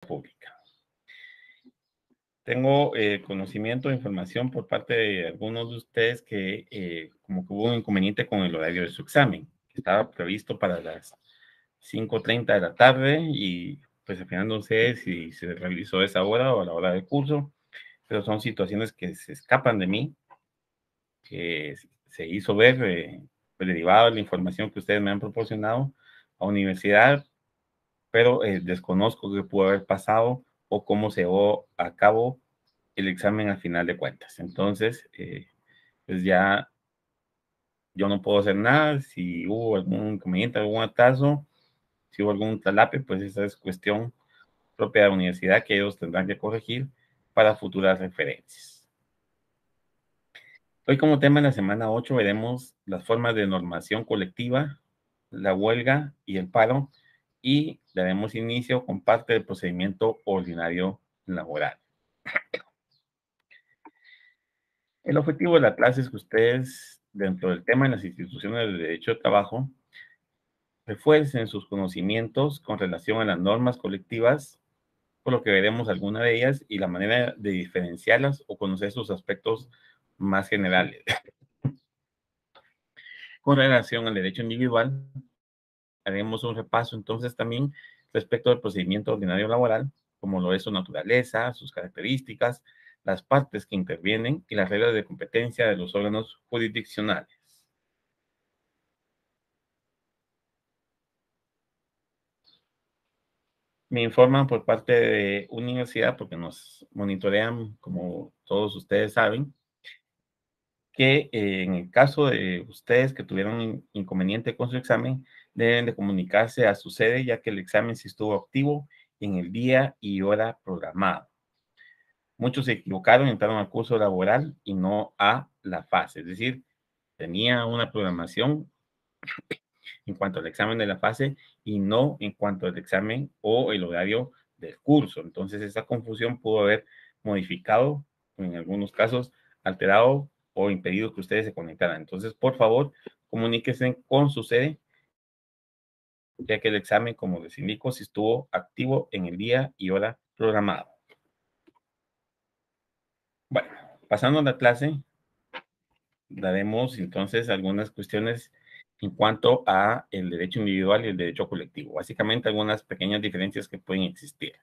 Pública. Tengo conocimiento e información por parte de algunos de ustedes que como que hubo un inconveniente con el horario de su examen, que estaba previsto para las 5:30 de la tarde y pues al final no sé si se realizó a esa hora o a la hora del curso, pero son situaciones que se escapan de mí, que se hizo ver derivado de la información que ustedes me han proporcionado a universidad, pero desconozco qué pudo haber pasado o cómo se llevó a cabo el examen al final de cuentas. Entonces, pues ya yo no puedo hacer nada. Si hubo algún inconveniente, algún atraso, si hubo algún talape, pues esa es cuestión propia de la universidad que ellos tendrán que corregir para futuras referencias. Hoy como tema en la semana 8 veremos las formas de normación colectiva, la huelga y el paro, y daremos inicio con parte del procedimiento ordinario laboral. El objetivo de la clase es que ustedes, dentro del tema en las instituciones de derecho de trabajo, refuercen sus conocimientos con relación a las normas colectivas, por lo que veremos algunas de ellas y la manera de diferenciarlas o conocer sus aspectos más generales. Con relación al derecho individual, haremos un repaso entonces también respecto al procedimiento ordinario laboral, como lo es su naturaleza, sus características, las partes que intervienen y las reglas de competencia de los órganos jurisdiccionales. Me informan por parte de universidad, porque nos monitorean, como todos ustedes saben, que en el caso de ustedes que tuvieron inconveniente con su examen, deben de comunicarse a su sede, ya que el examen sí estuvo activo en el día y hora programado. Muchos se equivocaron, entraron al curso laboral y no a la fase, es decir, tenía una programación en cuanto al examen de la fase y no en cuanto al examen o el horario del curso. Entonces, esa confusión pudo haber modificado, en algunos casos, alterado o impedido que ustedes se conectaran. Entonces, por favor, comuníquense con su sede, ya que el examen, como les indico, si estuvo activo en el día y hora programado. Bueno, pasando a la clase, daremos entonces algunas cuestiones en cuanto a el derecho individual y el derecho colectivo. Básicamente algunas pequeñas diferencias que pueden existir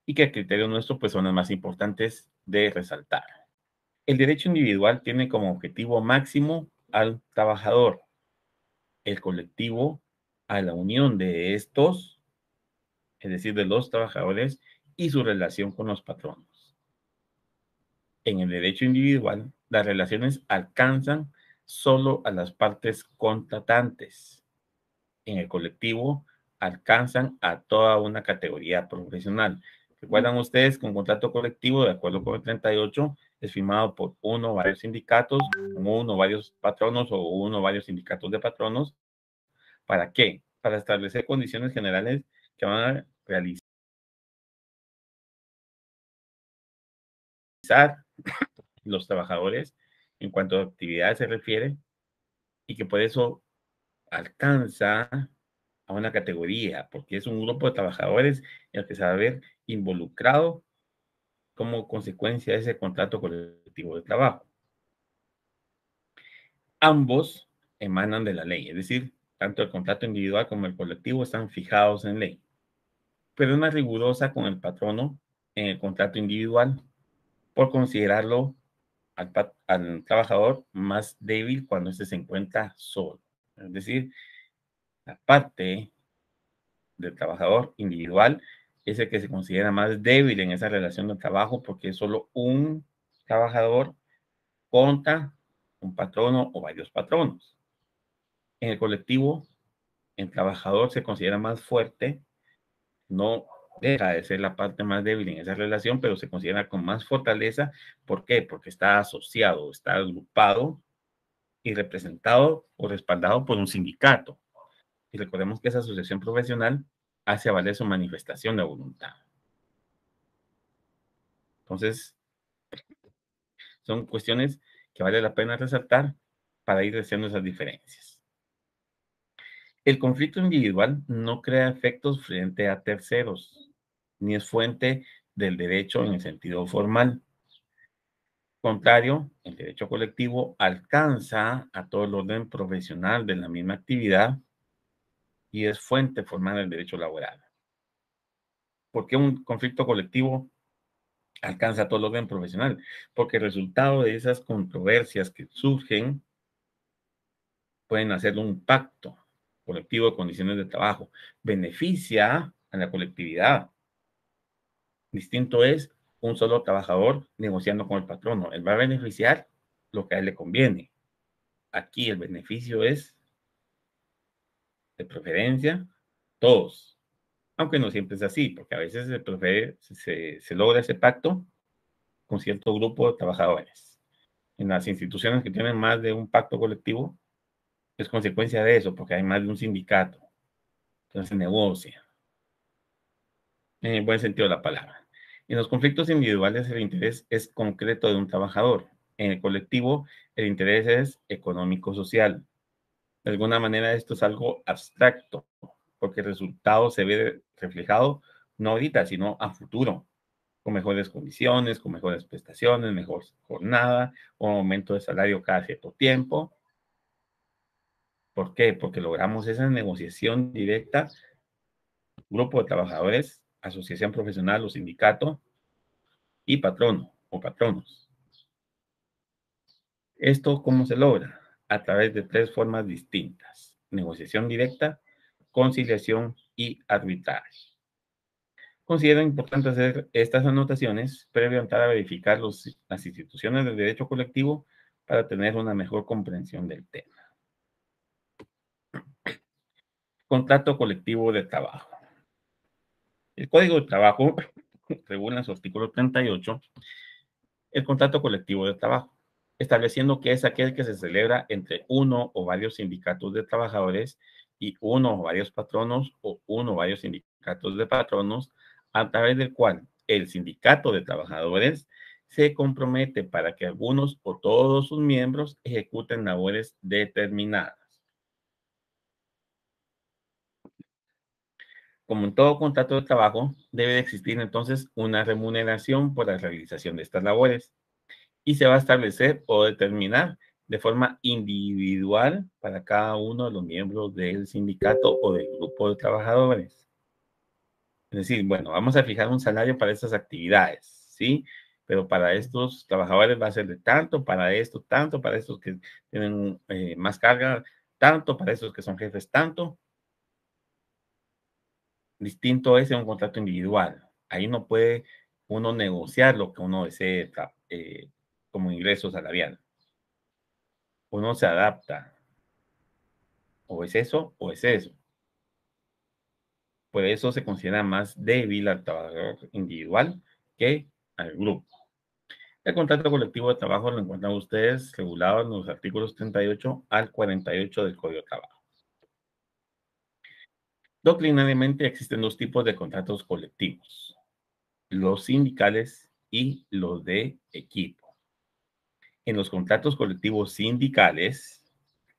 y que a criterio nuestro pues son las más importantes de resaltar. El derecho individual tiene como objetivo máximo al trabajador, el colectivo a la unión de estos, es decir, de los trabajadores y su relación con los patronos. En el derecho individual, las relaciones alcanzan solo a las partes contratantes. En el colectivo, alcanzan a toda una categoría profesional. Recuerdan ustedes que un contrato colectivo, de acuerdo con el 38, es firmado por uno o varios sindicatos, uno o varios patronos o uno o varios sindicatos de patronos. ¿Para qué? Para establecer condiciones generales que van a realizar los trabajadores en cuanto a actividad se refiere y que por eso alcanza a una categoría, porque es un grupo de trabajadores en el que se va a ver involucrado como consecuencia de ese contrato colectivo de trabajo. Ambos emanan de la ley, es decir, tanto el contrato individual como el colectivo están fijados en ley, pero es más rigurosa con el patrono en el contrato individual por considerarlo al trabajador más débil cuando éste se encuentra solo. Es decir, la parte del trabajador individual es el que se considera más débil en esa relación de trabajo porque es solo un trabajador contra un patrono o varios patronos. En el colectivo, el trabajador se considera más fuerte, no deja de ser la parte más débil en esa relación, pero se considera con más fortaleza. ¿Por qué? Porque está asociado, está agrupado y representado o respaldado por un sindicato. Y recordemos que esa asociación profesional hace valer su manifestación de voluntad. Entonces, son cuestiones que vale la pena resaltar para ir haciendo esas diferencias. El conflicto individual no crea efectos frente a terceros, ni es fuente del derecho en el sentido formal. Contrario, el derecho colectivo alcanza a todo el orden profesional de la misma actividad y es fuente formal del derecho laboral. ¿Por qué un conflicto colectivo alcanza a todo el orden profesional? Porque el resultado de esas controversias que surgen pueden hacer un pacto colectivo de condiciones de trabajo. Beneficia a la colectividad. Distinto es un solo trabajador negociando con el patrono. Él va a beneficiar lo que a él le conviene. Aquí el beneficio es, de preferencia, todos. Aunque no siempre es así, porque a veces se logra ese pacto con cierto grupo de trabajadores. En las instituciones que tienen más de un pacto colectivo, es consecuencia de eso, porque hay más de un sindicato. Entonces se negocia, en el buen sentido de la palabra. En los conflictos individuales, el interés es concreto de un trabajador. En el colectivo, el interés es económico-social. De alguna manera, esto es algo abstracto, porque el resultado se ve reflejado no ahorita, sino a futuro, con mejores condiciones, con mejores prestaciones, mejor jornada, o aumento de salario cada cierto tiempo. ¿Por qué? Porque logramos esa negociación directa, grupo de trabajadores, asociación profesional o sindicato y patrono o patronos. ¿Esto cómo se logra? A través de tres formas distintas: negociación directa, conciliación y arbitraje. Considero importante hacer estas anotaciones previo a entrar a verificar las instituciones del derecho colectivo para tener una mejor comprensión del tema. Contrato colectivo de trabajo. El Código de Trabajo regula en su artículo 38 el contrato colectivo de trabajo, estableciendo que es aquel que se celebra entre uno o varios sindicatos de trabajadores y uno o varios patronos o uno o varios sindicatos de patronos, a través del cual el sindicato de trabajadores se compromete para que algunos o todos sus miembros ejecuten labores determinadas. Como en todo contrato de trabajo, debe de existir entonces una remuneración por la realización de estas labores y se va a establecer o determinar de forma individual para cada uno de los miembros del sindicato o del grupo de trabajadores. Es decir, bueno, vamos a fijar un salario para estas actividades, ¿sí? Pero para estos trabajadores va a ser de tanto, para estos tanto, para estos que tienen más carga, tanto, para estos que son jefes, tanto. Distinto es en un contrato individual. Ahí no puede uno negociar lo que uno desee como ingreso salarial. Uno se adapta. O es eso o es eso. Por eso se considera más débil al trabajador individual que al grupo. El contrato colectivo de trabajo lo encuentran ustedes regulado en los artículos 38 al 48 del Código de Trabajo. Doctrinariamente existen dos tipos de contratos colectivos: los sindicales y los de equipo. En los contratos colectivos sindicales,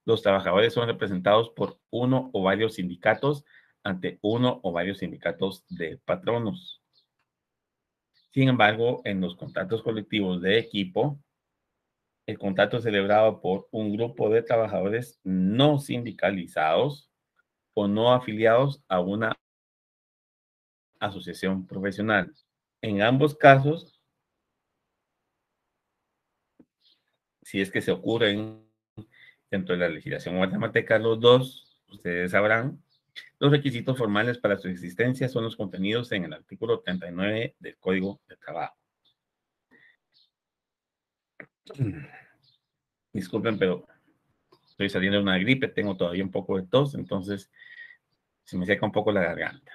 los trabajadores son representados por uno o varios sindicatos ante uno o varios sindicatos de patronos. Sin embargo, en los contratos colectivos de equipo, el contrato es celebrado por un grupo de trabajadores no sindicalizados o no afiliados a una asociación profesional. En ambos casos, si es que se ocurren dentro de la legislación guatemalteca los dos, ustedes sabrán, los requisitos formales para su existencia son los contenidos en el artículo 39 del Código de Trabajo. Disculpen, pero estoy saliendo de una gripe, tengo todavía un poco de tos, entonces se me seca un poco la garganta.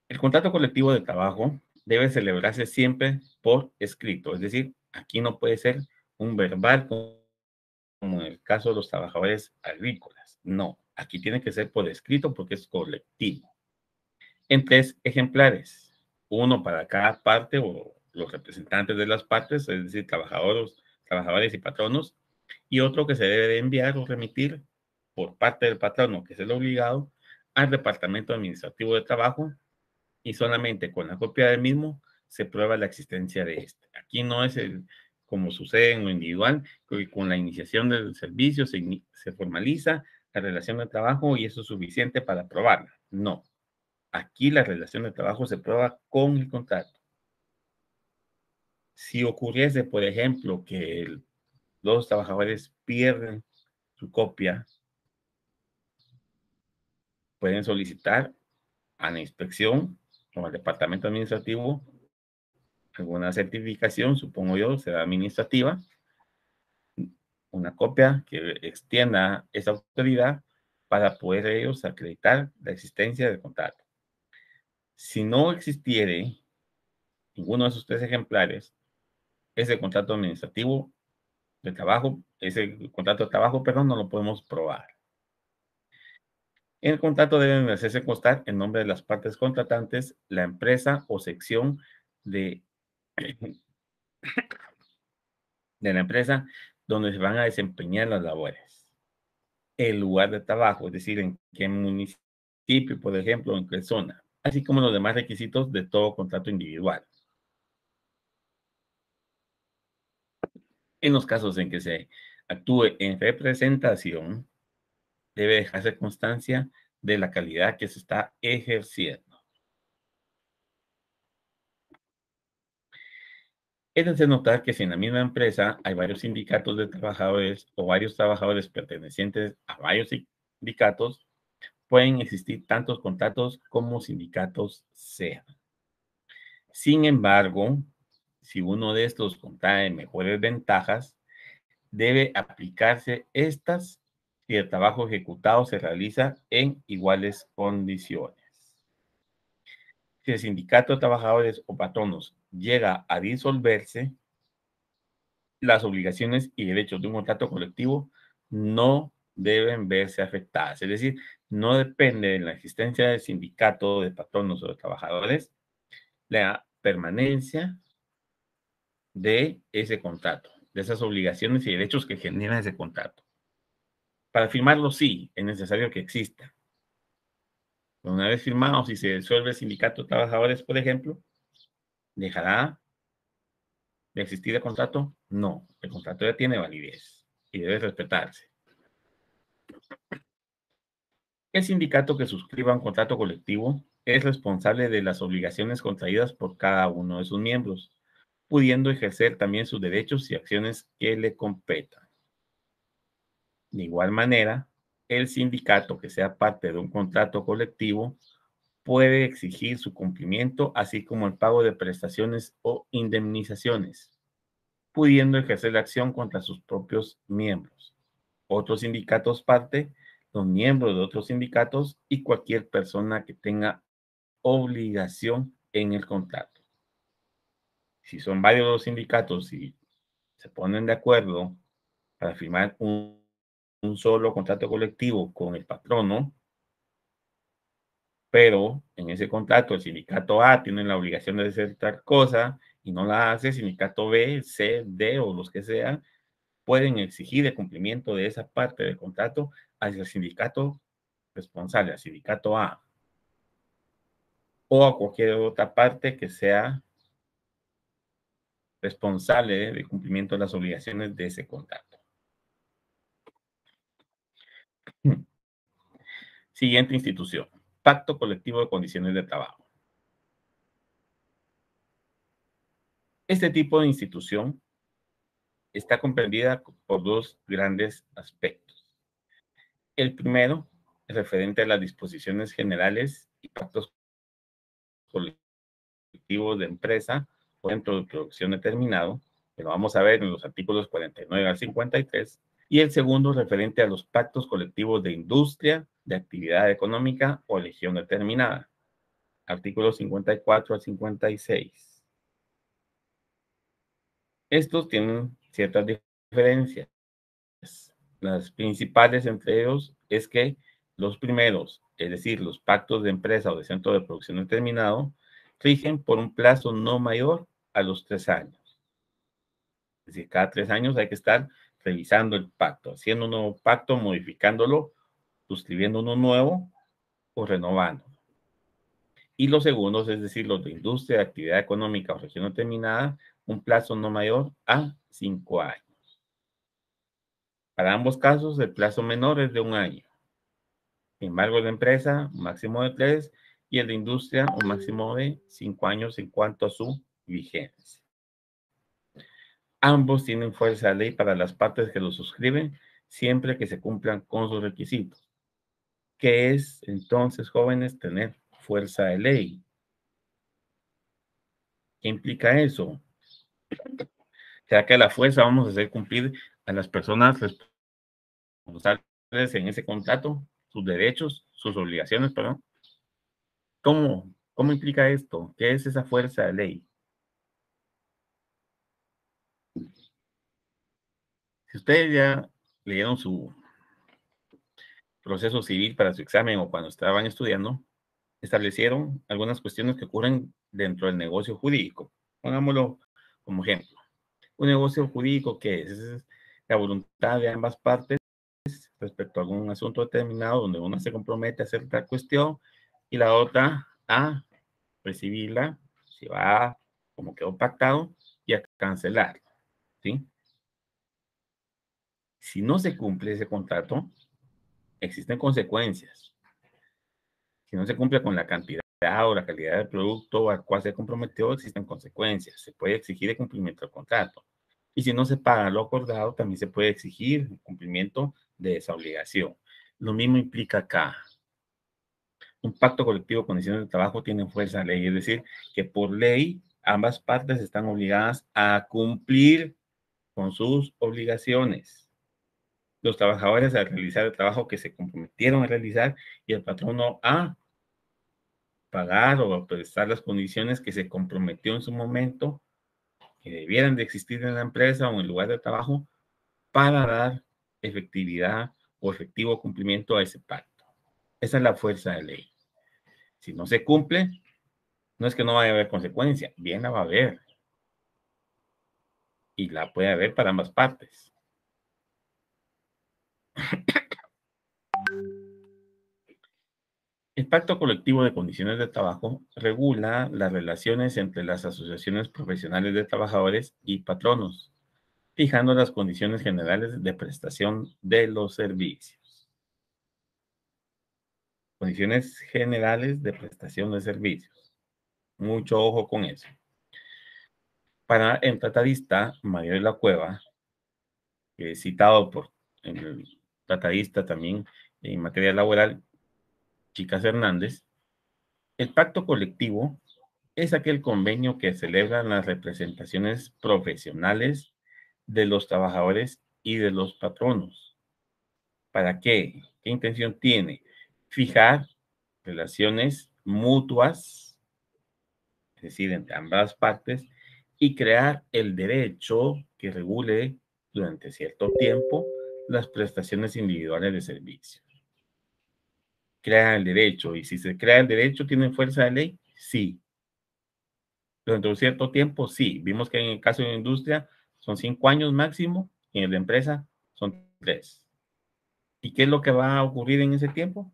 El contrato colectivo de trabajo debe celebrarse siempre por escrito, es decir, aquí no puede ser un verbal como en el caso de los trabajadores agrícolas. No, aquí tiene que ser por escrito porque es colectivo. En tres ejemplares, uno para cada parte o los representantes de las partes, es decir, trabajadores y patronos, y otro que se debe de enviar o remitir por parte del patrono, que es el obligado, al Departamento Administrativo de Trabajo, y solamente con la copia del mismo se prueba la existencia de este. Aquí no es como sucede en lo individual, que con la iniciación del servicio se formaliza la relación de trabajo y eso es suficiente para probarla. No. Aquí la relación de trabajo se prueba con el contrato. Si ocurriese, por ejemplo, que los trabajadores pierden su copia, pueden solicitar a la inspección o al departamento administrativo alguna certificación, supongo yo, será administrativa, una copia que extienda esa autoridad para poder ellos acreditar la existencia del contrato. Si no existiere ninguno de esos tres ejemplares, ese contrato administrativo de trabajo, ese contrato de trabajo, perdón, no lo podemos probar. En el contrato deben hacerse constar el nombre de las partes contratantes, la empresa o sección de, de la empresa donde se van a desempeñar las labores. El lugar de trabajo, es decir, en qué municipio, por ejemplo, en qué zona, así como los demás requisitos de todo contrato individual. En los casos en que se actúe en representación, debe dejarse constancia de la calidad que se está ejerciendo. Es de notar que si en la misma empresa hay varios sindicatos de trabajadores o varios trabajadores pertenecientes a varios sindicatos, pueden existir tantos contratos como sindicatos sean. Sin embargo, si uno de estos contrae mejores ventajas, debe aplicarse estas si el trabajo ejecutado se realiza en iguales condiciones. Si el sindicato de trabajadores o patronos llega a disolverse, las obligaciones y derechos de un contrato colectivo no deben verse afectadas. Es decir, no depende de la existencia del sindicato de patronos o de trabajadores la permanencia de ese contrato, de esas obligaciones y derechos que genera ese contrato. Para firmarlo, sí, es necesario que exista. Una vez firmado, si se disuelve el sindicato de trabajadores, por ejemplo, ¿dejará de existir el contrato? No, el contrato ya tiene validez y debe respetarse. El sindicato que suscriba un contrato colectivo es responsable de las obligaciones contraídas por cada uno de sus miembros, pudiendo ejercer también sus derechos y acciones que le competan. De igual manera, el sindicato que sea parte de un contrato colectivo puede exigir su cumplimiento, así como el pago de prestaciones o indemnizaciones, pudiendo ejercer la acción contra sus propios miembros, otros sindicatos parte, los miembros de otros sindicatos y cualquier persona que tenga obligación en el contrato. Si son varios los sindicatos y se ponen de acuerdo para firmar un solo contrato colectivo con el patrono, pero en ese contrato el sindicato A tiene la obligación de hacer tal cosa y no la hace, el sindicato B, C, D o los que sean, pueden exigir el cumplimiento de esa parte del contrato hacia el sindicato responsable, al sindicato A, o a cualquier otra parte que sea responsable del cumplimiento de las obligaciones de ese contrato. Siguiente institución, Pacto Colectivo de Condiciones de Trabajo. Este tipo de institución está comprendida por dos grandes aspectos. El primero es referente a las disposiciones generales y pactos colectivos de empresa o centro de producción determinado, que lo vamos a ver en los artículos 49 al 53, y el segundo referente a los pactos colectivos de industria, de actividad económica o legión determinada, artículos 54 al 56. Estos tienen ciertas diferencias. Las principales entre ellos es que los primeros, es decir, los pactos de empresa o de centro de producción determinado, rigen por un plazo no mayor a los 3 años. Es decir, cada 3 años hay que estar revisando el pacto, haciendo un nuevo pacto, modificándolo suscribiendo uno nuevo o renovando. Y los segundos, es decir, los de industria, actividad económica o región determinada, un plazo no mayor a 5 años. Para ambos casos, el plazo menor es de 1 año. Sin embargo, el de empresa, un máximo de 3, y el de industria, un máximo de 5 años en cuanto a su vigencia. Ambos tienen fuerza de ley para las partes que lo suscriben, siempre que se cumplan con sus requisitos. ¿Qué es entonces, jóvenes, tener fuerza de ley? ¿Qué implica eso? ¿Será que a la fuerza vamos a hacer cumplir a las personas responsables en ese contrato sus derechos, sus obligaciones, perdón? ¿Cómo implica esto? ¿Qué es esa fuerza de ley? Si ustedes ya leyeron su proceso civil para su examen o cuando estaban estudiando, establecieron algunas cuestiones que ocurren dentro del negocio jurídico. Pongámoslo como ejemplo. Un negocio jurídico que es la voluntad de ambas partes respecto a algún asunto determinado donde una se compromete a hacer tal cuestión y la otra a recibirla, si va como quedó pactado, y a cancelar, ¿sí? Si no se cumple ese contrato, existen consecuencias. Si no se cumple con la cantidad o la calidad del producto al cual se comprometió, existen consecuencias. Se puede exigir el cumplimiento del contrato. Y si no se paga lo acordado, también se puede exigir el cumplimiento de esa obligación. Lo mismo implica acá. Un pacto colectivo de condiciones de trabajo tiene fuerza de ley, es decir, que por ley ambas partes están obligadas a cumplir con sus obligaciones. Los trabajadores a realizar el trabajo que se comprometieron a realizar y el patrono a pagar o prestar las condiciones que se comprometió en su momento, que debieran de existir en la empresa o en el lugar de trabajo para dar efectividad o efectivo cumplimiento a ese pacto. Esa es la fuerza de ley. Si no se cumple, no es que no vaya a haber consecuencia, bien la va a haber. Y la puede haber para ambas partes. El Pacto Colectivo de Condiciones de Trabajo regula las relaciones entre las asociaciones profesionales de trabajadores y patronos, fijando las condiciones generales de prestación de los servicios. Condiciones generales de prestación de servicios. Mucho ojo con eso. Para el tratadista Mario de la Cueva, citado por el tratadista también en materia laboral, Chicas Hernández, el pacto colectivo es aquel convenio que celebran las representaciones profesionales de los trabajadores y de los patronos. ¿Para qué? ¿Qué intención tiene? Fijar relaciones mutuas, es decir, entre ambas partes, y crear el derecho que regule durante cierto tiempo las prestaciones individuales de servicio. Crea el derecho, y si se crea el derecho, ¿tiene fuerza de ley? Sí. Durante un cierto tiempo, sí. Vimos que en el caso de la industria son 5 años máximo, y en la empresa son 3. ¿Y qué es lo que va a ocurrir en ese tiempo?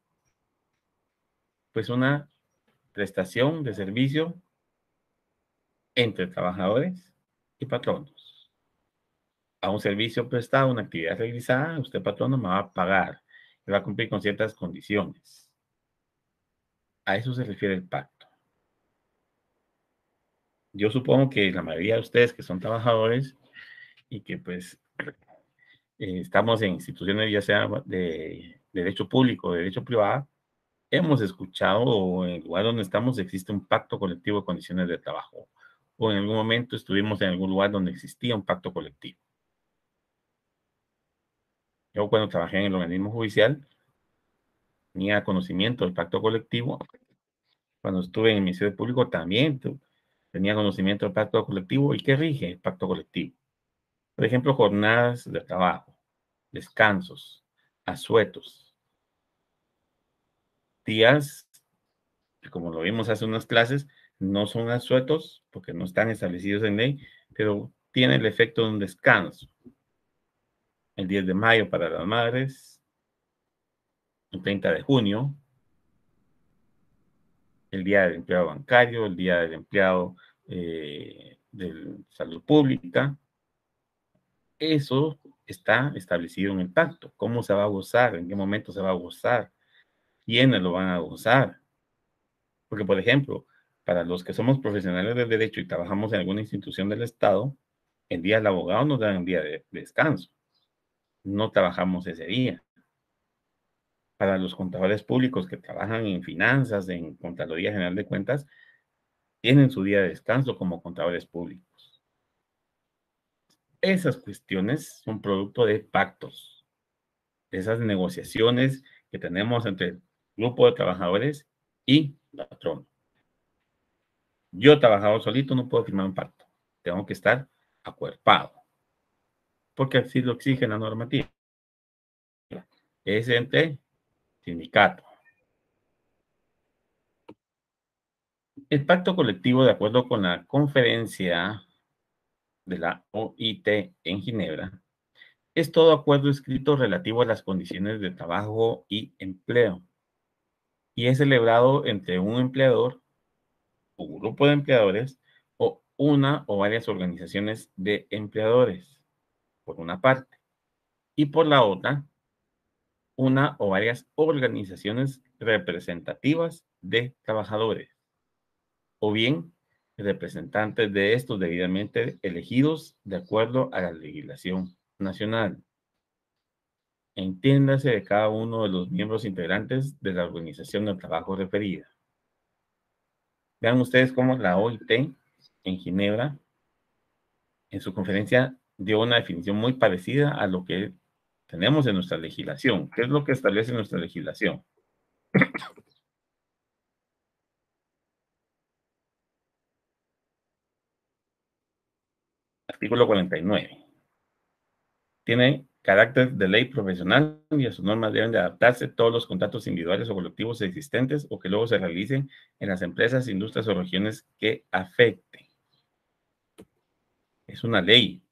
Pues una prestación de servicio entre trabajadores y patronos. A un servicio prestado, una actividad realizada, usted patrono me va a pagar y va a cumplir con ciertas condiciones. A eso se refiere el pacto. Yo supongo que la mayoría de ustedes que son trabajadores y que pues estamos en instituciones ya sea de derecho público o de derecho privado, hemos escuchado o en el lugar donde estamos existe un pacto colectivo de condiciones de trabajo o en algún momento estuvimos en algún lugar donde existía un pacto colectivo. Yo cuando trabajé en el organismo judicial tenía conocimiento del pacto colectivo. Cuando estuve en el Ministerio Público también tenía conocimiento del pacto colectivo. ¿Y qué rige el pacto colectivo? Por ejemplo, jornadas de trabajo, descansos, asuetos, días que como lo vimos hace unas clases, no son asuetos porque no están establecidos en ley, pero tiene el efecto de un descanso. El 10 de mayo para las madres, el 30 de junio, el Día del Empleado Bancario, el Día del Empleado de Salud Pública. Eso está establecido en el pacto. ¿Cómo se va a gozar? ¿En qué momento se va a gozar? ¿Quiénes lo van a gozar? Porque, por ejemplo, para los que somos profesionales del derecho y trabajamos en alguna institución del Estado, el día del abogado nos dan un día de descanso. No trabajamos ese día. Para los contadores públicos que trabajan en finanzas, en Contraloría General de Cuentas, tienen su día de descanso como contadores públicos. Esas cuestiones son producto de pactos, de esas negociaciones que tenemos entre el grupo de trabajadores y el patrón. Yo, trabajador solito, no puedo firmar un pacto. Tengo que estar acuerpado, porque así lo exige la normativa. Es entre sindicato. El pacto colectivo, de acuerdo con la conferencia de la OIT en Ginebra, es todo acuerdo escrito relativo a las condiciones de trabajo y empleo, y es celebrado entre un empleador o grupo de empleadores o una o varias organizaciones de empleadores, por una parte, y por la otra, una o varias organizaciones representativas de trabajadores, o bien representantes de estos debidamente elegidos de acuerdo a la legislación nacional. Entiéndase de cada uno de los miembros integrantes de la organización de trabajo referida. Vean ustedes cómo la OIT en Ginebra, en su conferencia, dio una definición muy parecida a lo que tenemos en nuestra legislación. ¿Qué es lo que establece nuestra legislación? Artículo 49. Tiene carácter de ley profesional y a sus normas deben de adaptarse todos los contratos individuales o colectivos existentes o que luego se realicen en las empresas, industrias o regiones que afecten. Es una ley.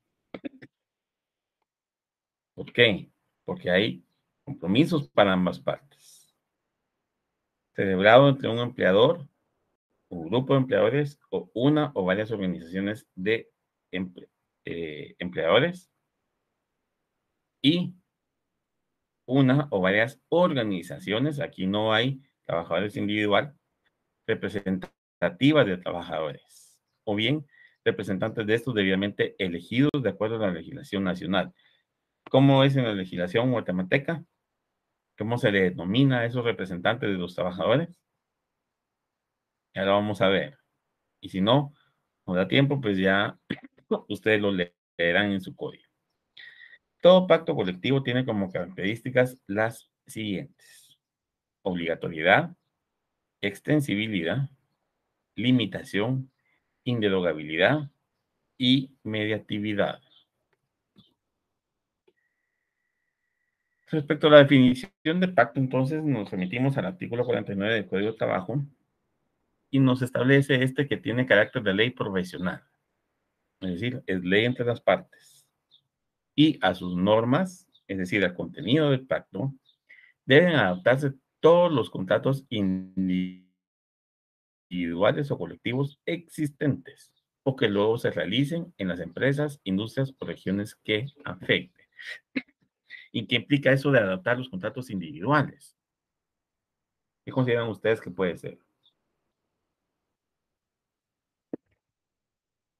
¿Por qué? Porque hay compromisos para ambas partes. Celebrado entre un empleador, un grupo de empleadores o una o varias organizaciones de empleadores y una o varias organizaciones, aquí no hay trabajadores individual, representativas de trabajadores, o bien representantes de estos debidamente elegidos de acuerdo a la legislación nacional. ¿Cómo es en la legislación guatemalteca? ¿Cómo se le denomina a esos representantes de los trabajadores? Ya lo vamos a ver. Y si no, nos da tiempo, pues ya ustedes lo leerán en su código. Todo pacto colectivo tiene como características las siguientes: obligatoriedad, extensibilidad, limitación, inderogabilidad y mediatividad. Respecto a la definición de pacto, entonces nos remitimos al artículo 49 del Código de Trabajo y nos establece que tiene carácter de ley profesional, es decir, es ley entre las partes. Y a sus normas, es decir, al contenido del pacto, deben adaptarse todos los contratos individuales o colectivos existentes o que luego se realicen en las empresas, industrias o regiones que afecten. ¿Y qué implica eso de adaptar los contratos individuales? ¿Qué consideran ustedes que puede ser?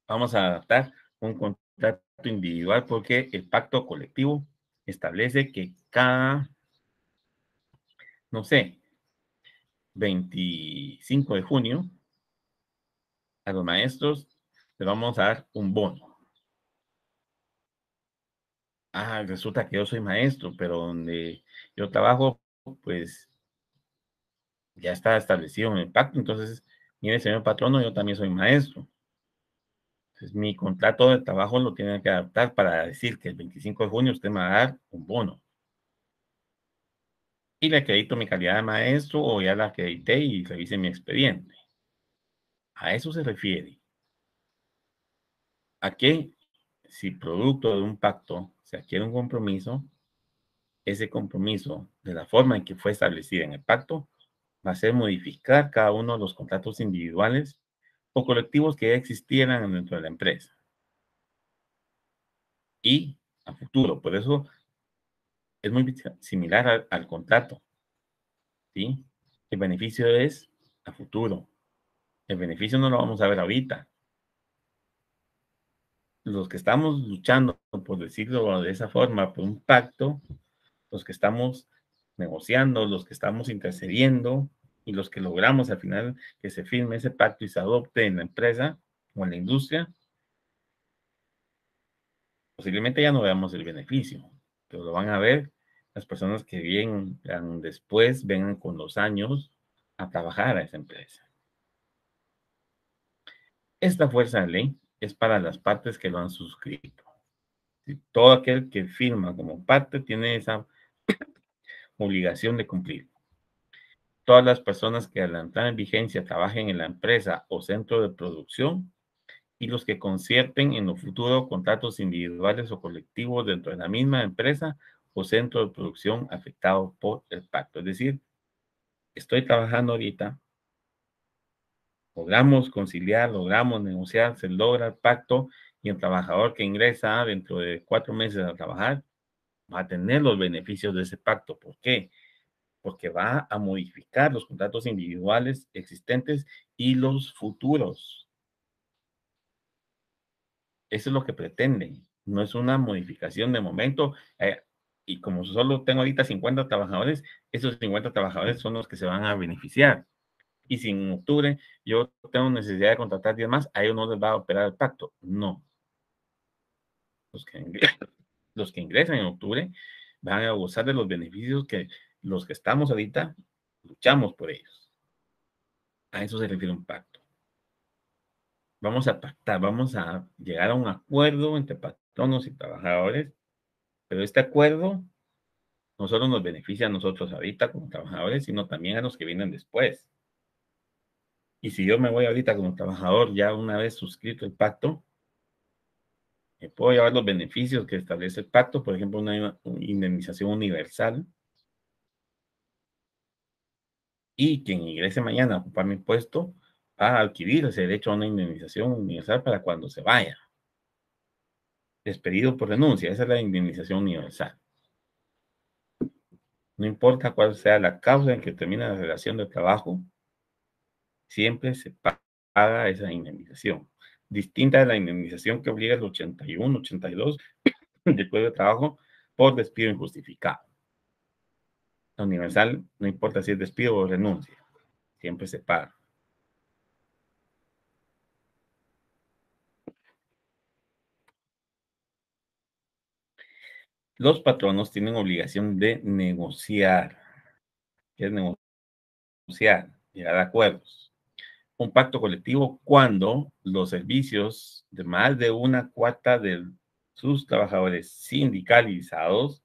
Vamos a adaptar un contrato individual porque el pacto colectivo establece que cada, no sé, 25 de junio a los maestros les vamos a dar un bono. Ah, resulta que yo soy maestro, pero donde yo trabajo, pues ya está establecido en el pacto. Entonces, mire, señor patrono, yo también soy maestro. Entonces, mi contrato de trabajo lo tiene que adaptar para decir que el 25 de junio usted me va a dar un bono. Y le acredito mi calidad de maestro o ya la acredité y revise mi expediente. A eso se refiere. A que si producto de un pacto se adquiere un compromiso, ese compromiso de la forma en que fue establecida en el pacto va a ser modificar cada uno de los contratos individuales o colectivos que ya existieran dentro de la empresa y a futuro. Por eso es muy similar al contrato, ¿sí? El beneficio es a futuro. El beneficio no lo vamos a ver ahorita. Los que estamos luchando, por decirlo de esa forma, por un pacto, los que estamos negociando, los que estamos intercediendo y los que logramos al final que se firme ese pacto y se adopte en la empresa o en la industria, posiblemente ya no veamos el beneficio, pero lo van a ver las personas que vengan después, vengan con los años a trabajar a esa empresa. Esta fuerza de ley es para las partes que lo han suscrito. Todo aquel que firma como parte tiene esa obligación de cumplir. Todas las personas que al entrar en vigencia trabajen en la empresa o centro de producción y los que concierten en lo futuro contratos individuales o colectivos dentro de la misma empresa o centro de producción afectado por el pacto. Es decir, estoy trabajando ahorita, logramos conciliar, logramos negociar, se logra el pacto y el trabajador que ingresa dentro de 4 meses a trabajar va a tener los beneficios de ese pacto. ¿Por qué? Porque va a modificar los contratos individuales existentes y los futuros. Eso es lo que pretenden. No es una modificación de momento. Y como solo tengo ahorita 50 trabajadores, esos 50 trabajadores son los que se van a beneficiar. Y si en octubre yo tengo necesidad de contratar 10 más, a ellos no les va a operar el pacto. No. Los que, los que ingresan en octubre van a gozar de los beneficios que los que estamos ahorita luchamos por ellos. A eso se refiere un pacto. Vamos a pactar, vamos a llegar a un acuerdo entre patronos y trabajadores, pero este acuerdo no solo nos beneficia a nosotros ahorita como trabajadores, sino también a los que vienen después. Y si yo me voy ahorita como trabajador, ya una vez suscrito el pacto, me puedo llevar los beneficios que establece el pacto, por ejemplo, una indemnización universal, y quien ingrese mañana a ocupar mi puesto va a adquirir ese derecho a una indemnización universal para cuando se vaya. Despedido por renuncia, esa es la indemnización universal. No importa cuál sea la causa en que termina la relación de trabajo, siempre se paga esa indemnización. Distinta de la indemnización que obliga el 81, 82 del Código de Trabajo por despido injustificado. La universal no importa si es despido o renuncia, siempre se paga. Los patronos tienen obligación de negociar. ¿Qué es negociar? Llegar a acuerdos. Un pacto colectivo cuando los servicios de más de una cuarta de sus trabajadores sindicalizados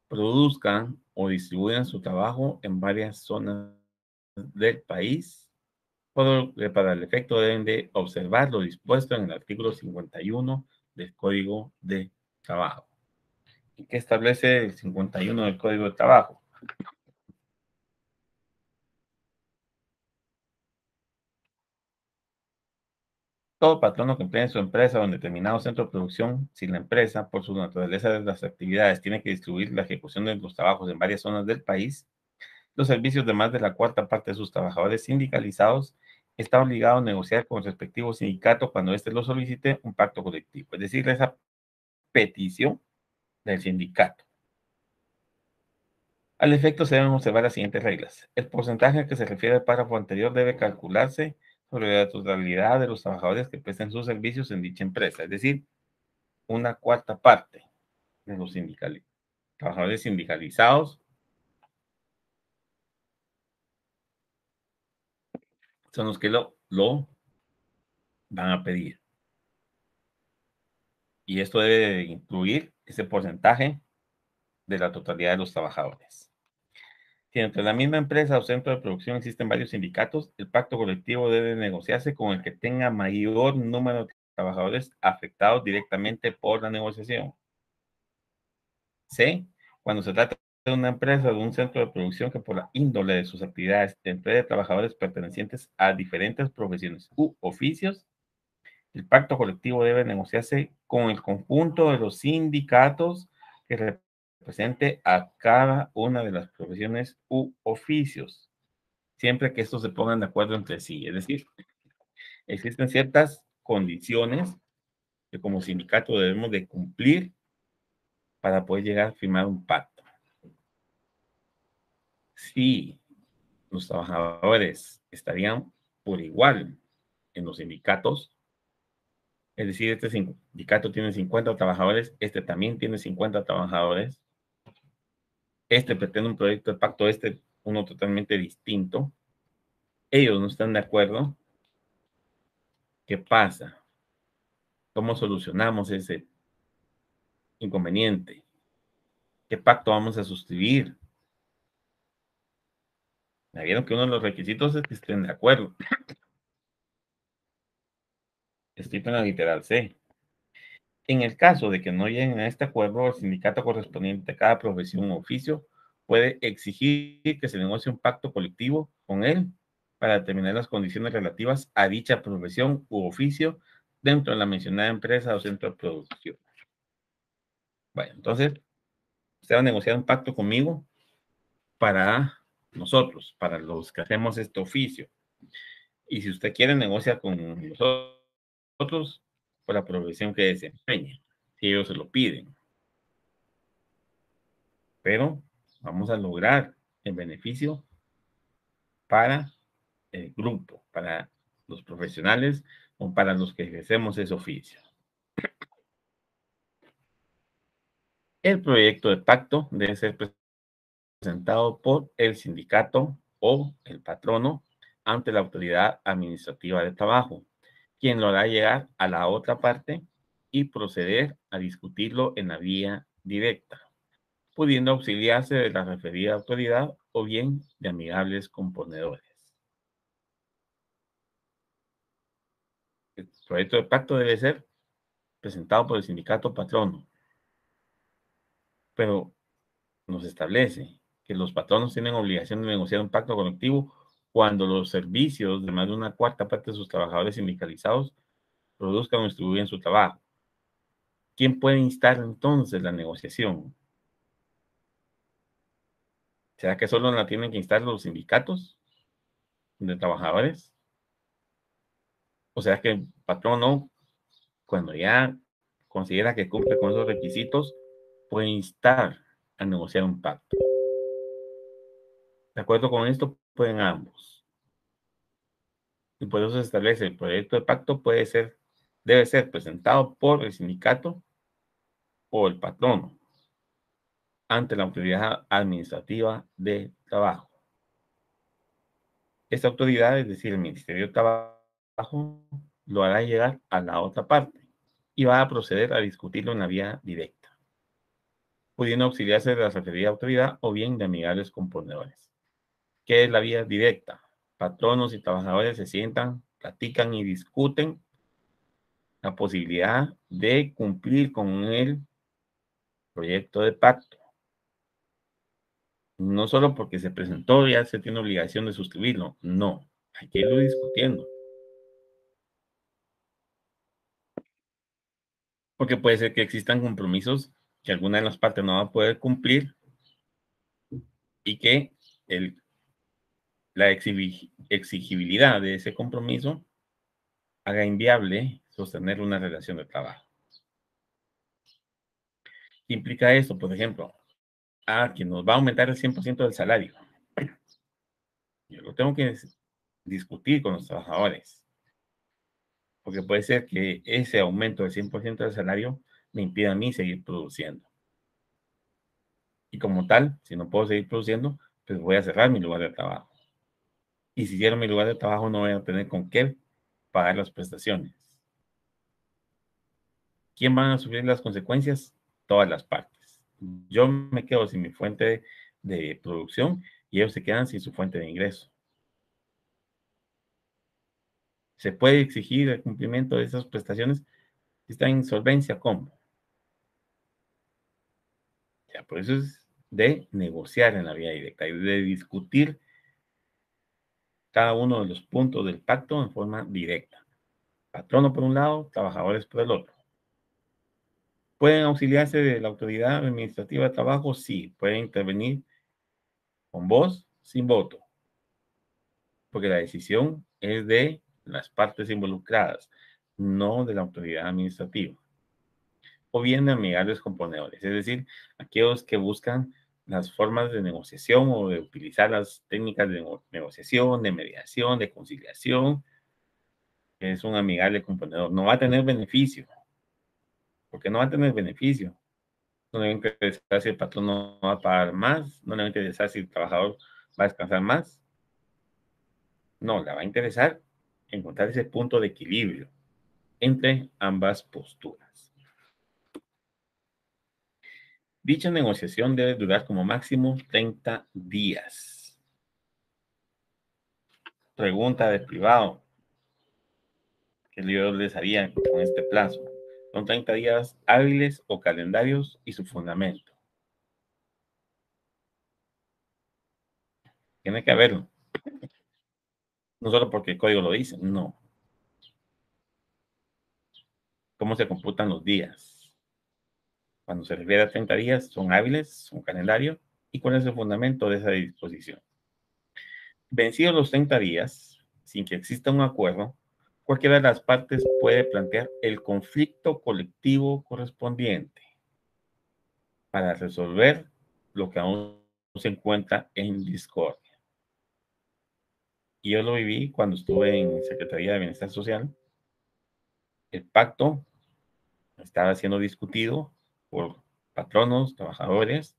produzcan o distribuyan su trabajo en varias zonas del país. Para el efecto deben de observar lo dispuesto en el artículo 51 del Código de Trabajo. ¿Y qué establece el 51 del Código de Trabajo? Todo patrono que emplee en su empresa o en determinado centro de producción, si la empresa, por su naturaleza de las actividades, tiene que distribuir la ejecución de los trabajos en varias zonas del país, los servicios de más de la cuarta parte de sus trabajadores sindicalizados, está obligado a negociar con el respectivo sindicato cuando éste lo solicite un pacto colectivo, es decir, esa petición del sindicato. Al efecto, se deben observar las siguientes reglas. El porcentaje al que se refiere el párrafo anterior debe calcularse sobre la totalidad de los trabajadores que presten sus servicios en dicha empresa, es decir, una cuarta parte de los trabajadores sindicalizados son los que lo van a pedir. Y esto debe incluir ese porcentaje de la totalidad de los trabajadores. Si entre la misma empresa o centro de producción existen varios sindicatos, el pacto colectivo debe negociarse con el que tenga mayor número de trabajadores afectados directamente por la negociación. C. Cuando se trata de una empresa o de un centro de producción que por la índole de sus actividades emplea de trabajadores pertenecientes a diferentes profesiones u oficios, el pacto colectivo debe negociarse con el conjunto de los sindicatos que represente a cada una de las profesiones u oficios, siempre que estos se pongan de acuerdo entre sí. Es decir, existen ciertas condiciones que como sindicato debemos de cumplir para poder llegar a firmar un pacto. Si los trabajadores estarían por igual en los sindicatos, es decir, este sindicato tiene 50 trabajadores, este también tiene 50 trabajadores, este pretende un proyecto de pacto, este uno totalmente distinto, ellos no están de acuerdo, ¿qué pasa? ¿Cómo solucionamos ese inconveniente? ¿Qué pacto vamos a suscribir? ¿Me vieron que uno de los requisitos es que estén de acuerdo? Escrito en la literal C. En el caso de que no lleguen a este acuerdo, el sindicato correspondiente a cada profesión o oficio puede exigir que se negocie un pacto colectivo con él para determinar las condiciones relativas a dicha profesión u oficio dentro de la mencionada empresa o centro de producción. Bueno, entonces, usted va a negociar un pacto conmigo para nosotros, para los que hacemos este oficio. Y si usted quiere negociar con nosotros, por la profesión que desempeñe, si ellos se lo piden. Pero vamos a lograr el beneficio para el grupo, para los profesionales o para los que ejercemos ese oficio. El proyecto de pacto debe ser presentado por el sindicato o el patrono ante la autoridad administrativa de trabajo, quien lo hará llegar a la otra parte y proceder a discutirlo en la vía directa, pudiendo auxiliarse de la referida autoridad o bien de amigables componedores. El proyecto de pacto debe ser presentado por el sindicato patrono, pero nos establece que los patronos tienen obligación de negociar un pacto colectivo cuando los servicios de más de una cuarta parte de sus trabajadores sindicalizados produzcan o distribuyan su trabajo. ¿Quién puede instar entonces la negociación? ¿Será que solo la tienen que instar los sindicatos de trabajadores? ¿O será que el patrono, cuando ya considera que cumple con esos requisitos, puede instar a negociar un pacto? De acuerdo con esto, pueden ambos. Y por eso se establece el proyecto de pacto debe ser presentado por el sindicato o el patrono ante la autoridad administrativa de trabajo. Esta autoridad, es decir, el Ministerio de Trabajo, lo hará llegar a la otra parte y va a proceder a discutirlo en la vía directa, pudiendo auxiliarse de la referida autoridad o bien de amigables componedores. ¿Qué es la vía directa? Patronos y trabajadores se sientan, platican y discuten la posibilidad de cumplir con el proyecto de pacto. No solo porque se presentó ya se tiene obligación de suscribirlo, no, hay que irlo discutiendo. Porque puede ser que existan compromisos que alguna de las partes no va a poder cumplir y que la exigibilidad de ese compromiso haga inviable sostener una relación de trabajo. ¿Qué implica esto? Por ejemplo, que nos va a aumentar el 100% del salario. Yo lo tengo que discutir con los trabajadores, porque puede ser que ese aumento del 100% del salario me impida a mí seguir produciendo. Y como tal, si no puedo seguir produciendo, pues voy a cerrar mi lugar de trabajo. Y si cierro mi lugar de trabajo, no voy a tener con qué pagar las prestaciones. ¿Quién van a sufrir las consecuencias? Todas las partes. Yo me quedo sin mi fuente de producción y ellos se quedan sin su fuente de ingreso. ¿Se puede exigir el cumplimiento de esas prestaciones si está en insolvencia? ¿Cómo? Ya, por eso es de negociar en la vía directa y de discutir cada uno de los puntos del pacto en forma directa. Patrono por un lado, trabajadores por el otro. ¿Pueden auxiliarse de la autoridad administrativa de trabajo? Sí. ¿Pueden intervenir con voz, sin voto? Porque la decisión es de las partes involucradas, no de la autoridad administrativa. O bien de amigables componedores, es decir, aquellos que buscan las formas de negociación o de utilizar las técnicas de negociación, de mediación, de conciliación. Es un amigable componedor. No va a tener beneficio. ¿Por qué no va a tener beneficio? No le va a interesar si el patrón no va a pagar más, no le va a interesar si el trabajador va a descansar más. No, le va a interesar encontrar ese punto de equilibrio entre ambas posturas. Dicha negociación debe durar como máximo 30 días. Pregunta de privado que yo les haría con este plazo. ¿Son 30 días hábiles o calendarios y su fundamento? Tiene que haberlo. No solo porque el código lo dice, no. ¿Cómo se computan los días? Cuando se refiere a 30 días, ¿son hábiles, son calendario? ¿Y cuál es el fundamento de esa disposición? Vencidos los 30 días, sin que exista un acuerdo, cualquiera de las partes puede plantear el conflicto colectivo correspondiente para resolver lo que aún se encuentra en discordia. Y yo lo viví cuando estuve en Secretaría de Bienestar Social. El pacto estaba siendo discutido por patronos, trabajadores.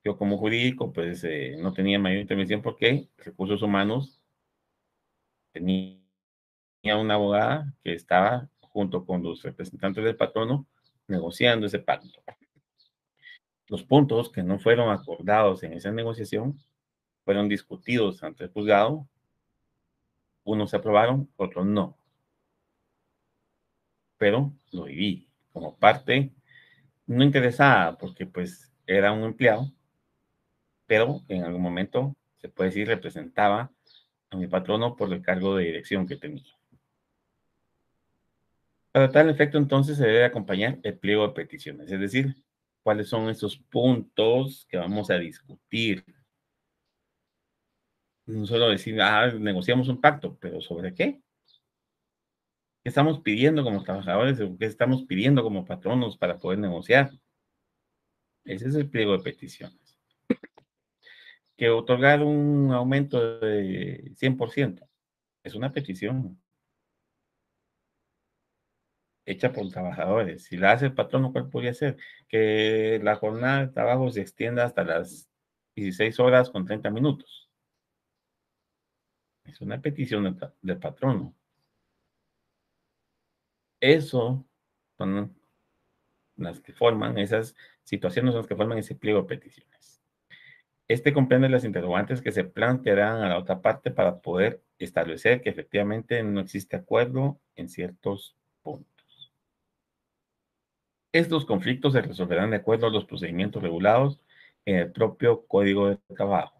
Yo como jurídico, pues no tenía mayor intervención porque Recursos Humanos tenía una abogada que estaba junto con los representantes del patrono negociando ese pacto. Los puntos que no fueron acordados en esa negociación fueron discutidos ante el juzgado. Unos se aprobaron, otros no. Pero lo viví como parte no interesada porque pues era un empleado, pero en algún momento se puede decir representaba a mi patrono por el cargo de dirección que tenía. Para tal efecto, entonces, se debe acompañar el pliego de peticiones, es decir, cuáles son esos puntos que vamos a discutir. No solo decir, negociamos un pacto, pero ¿sobre qué? ¿Qué estamos pidiendo como trabajadores o qué estamos pidiendo como patronos para poder negociar? Ese es el pliego de peticiones. Que otorgar un aumento de 100% es una petición hecha por trabajadores. Si la hace el patrón, ¿cuál podría ser? Que la jornada de trabajo se extienda hasta las 16 horas con 30 minutos. Es una petición del patrono. Eso son las que forman, esas situaciones son las que forman ese pliego de peticiones. Este comprende las interrogantes que se plantearán a la otra parte para poder establecer que efectivamente no existe acuerdo en ciertos puntos. Estos conflictos se resolverán de acuerdo a los procedimientos regulados en el propio Código de Trabajo.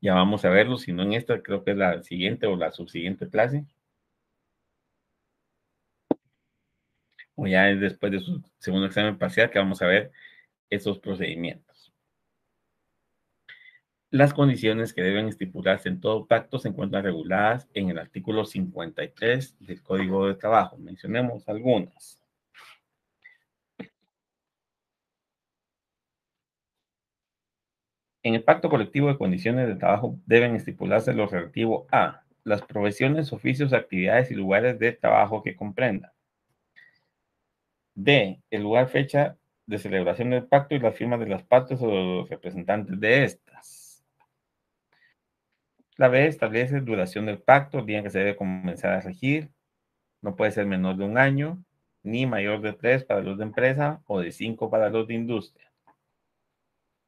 Ya vamos a verlo, si no en esta, creo que es la siguiente o la subsiguiente clase, o ya es después de su segundo examen parcial que vamos a ver esos procedimientos. Las condiciones que deben estipularse en todo pacto se encuentran reguladas en el artículo 53 del Código de Trabajo. Mencionemos algunas. En el pacto colectivo de condiciones de trabajo deben estipularse lo relativo a las profesiones, oficios, actividades y lugares de trabajo que comprendan. D. El lugar, fecha de celebración del pacto y las firmas de las partes o de los representantes de estas. La B. Establece duración del pacto, el día en que se debe comenzar a regir. No puede ser menor de un año, ni mayor de 3 para los de empresa o de 5 para los de industria.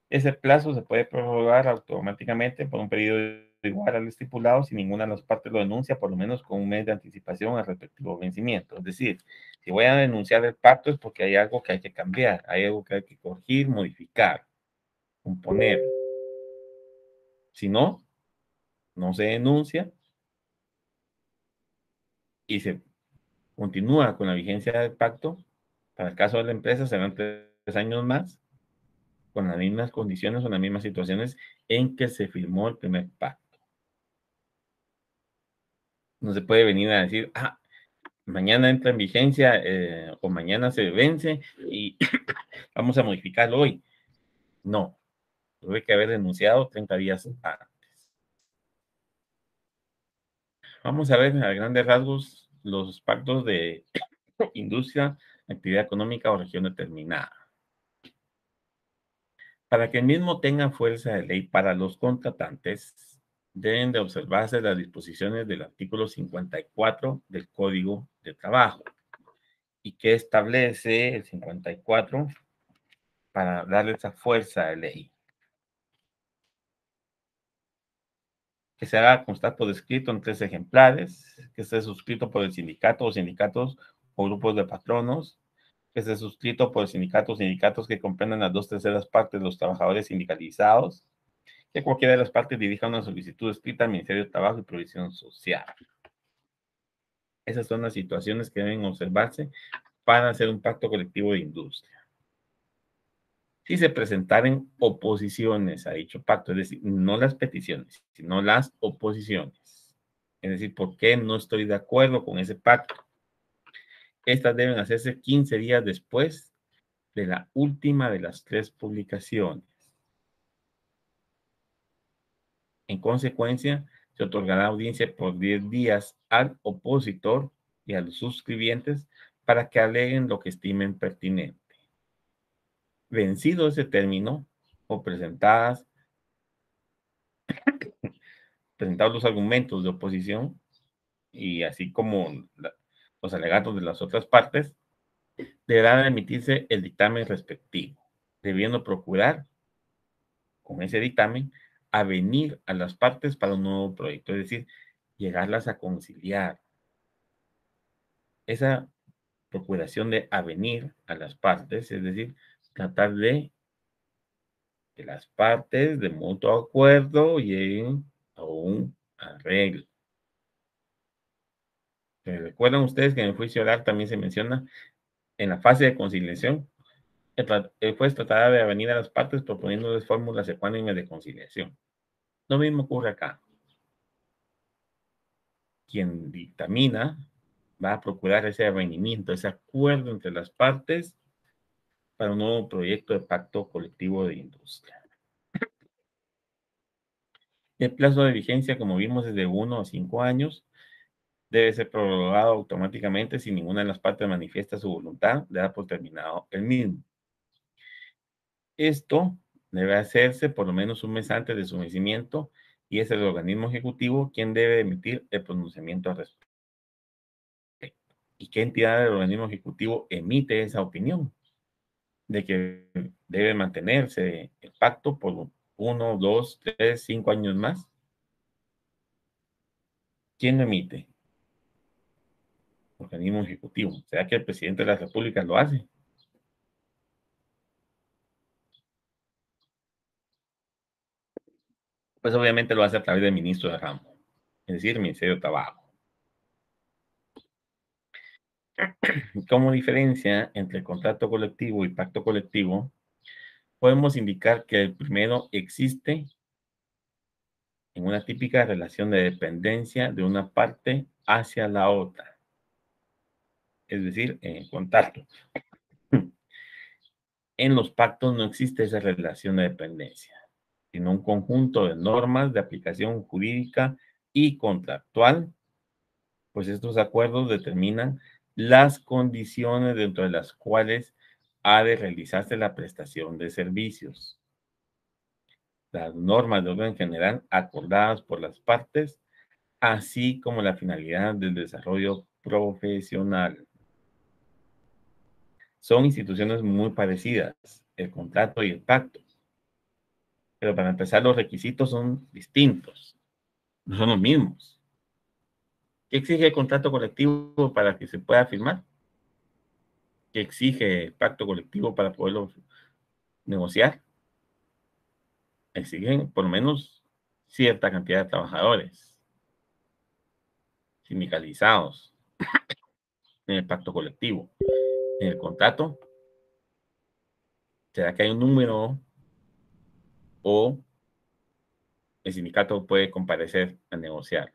Ese plazo se puede prorrogar automáticamente por un periodo igual al estipulado si ninguna de las partes lo denuncia, por lo menos con un mes de anticipación al respectivo vencimiento. Es decir, si voy a denunciar el pacto es porque hay algo que hay que cambiar, hay algo que hay que corregir, modificar, componer. Si no, no se denuncia y se continúa con la vigencia del pacto. Para el caso de la empresa serán 3 años más, con las mismas condiciones o las mismas situaciones en que se firmó el primer pacto. No se puede venir a decir, mañana entra en vigencia o mañana se vence y vamos a modificarlo hoy. No, tuve que haber denunciado 30 días antes. Vamos a ver a grandes rasgos los pactos de industria, actividad económica o región determinada. Para que el mismo tenga fuerza de ley para los contratantes, deben de observarse las disposiciones del artículo 54 del Código de Trabajo. ¿Y qué establece el 54 para darle esa fuerza de ley? Que se haga constar por escrito en 3 ejemplares, que esté suscrito por el sindicato o sindicatos o grupos de patronos, que esté suscrito por el sindicato o sindicatos que comprendan las 2/3 partes de los trabajadores sindicalizados, que cualquiera de las partes dirija una solicitud escrita al Ministerio de Trabajo y Provisión Social. Esas son las situaciones que deben observarse para hacer un pacto colectivo de industria. Si se presentaren oposiciones a dicho pacto, es decir, no las peticiones, sino las oposiciones, es decir, ¿por qué no estoy de acuerdo con ese pacto? Estas deben hacerse 15 días después de la última de las 3 publicaciones. En consecuencia, se otorgará audiencia por 10 días al opositor y a los suscribientes para que aleguen lo que estimen pertinente. Vencido ese término o presentados los argumentos de oposición y así como los alegatos de las otras partes, deberá emitirse el dictamen respectivo, debiendo procurar con ese dictamen avenir a las partes para un nuevo proyecto, es decir, llegarlas a conciliar. Esa procuración de avenir a las partes, es decir, tratar de que las partes de mutuo acuerdo lleguen a un arreglo. ¿Recuerdan ustedes que en el juicio oral también se menciona en la fase de conciliación? El juez tratará de avenir a las partes proponiéndoles fórmulas ecuánimes de conciliación. Lo mismo ocurre acá. Quien dictamina va a procurar ese avenimiento, ese acuerdo entre las partes para un nuevo proyecto de pacto colectivo de industria. El plazo de vigencia, como vimos, es de 1 a 5 años. Debe ser prorrogado automáticamente si ninguna de las partes manifiesta su voluntad de dar por terminado el mismo. Esto debe hacerse por lo menos un mes antes de su vencimiento y es el organismo ejecutivo quien debe emitir el pronunciamiento al respecto. ¿Y qué entidad del organismo ejecutivo emite esa opinión de que debe mantenerse el pacto por 1, 2, 3, 5 años más? ¿Quién lo emite? Organismo ejecutivo. ¿Será que el presidente de la República lo hace? Pues obviamente lo hace a través del ministro de ramo, es decir, el Ministerio de Trabajo. Como diferencia entre contrato colectivo y pacto colectivo, podemos indicar que el primero existe en una típica relación de dependencia de una parte hacia la otra, es decir, en el contacto. En los pactos no existe esa relación de dependencia, sino un conjunto de normas de aplicación jurídica y contractual, pues estos acuerdos determinan las condiciones dentro de las cuales ha de realizarse la prestación de servicios. Las normas de orden general acordadas por las partes, así como la finalidad del desarrollo profesional. Son instituciones muy parecidas, el contrato y el pacto, pero para empezar los requisitos son distintos. no son los mismos. ¿Qué exige el contrato colectivo para que se pueda firmar? ¿Qué exige el pacto colectivo para poderlo negociar? Exigen por lo menos cierta cantidad de trabajadores sindicalizados en el pacto colectivo. En el contrato, ¿será que hay un número o el sindicato puede comparecer a negociar?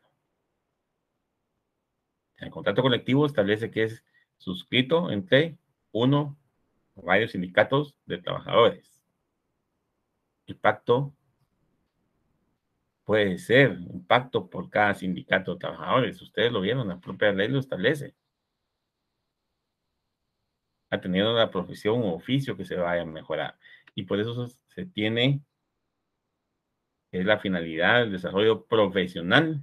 El contrato colectivo establece que es suscrito entre uno o varios sindicatos de trabajadores. El pacto puede ser un pacto por cada sindicato de trabajadores. Ustedes lo vieron, la propia ley lo establece. Atendiendo a la profesión o oficio que se vaya a mejorar. Y por eso se tiene, es la finalidad del desarrollo profesional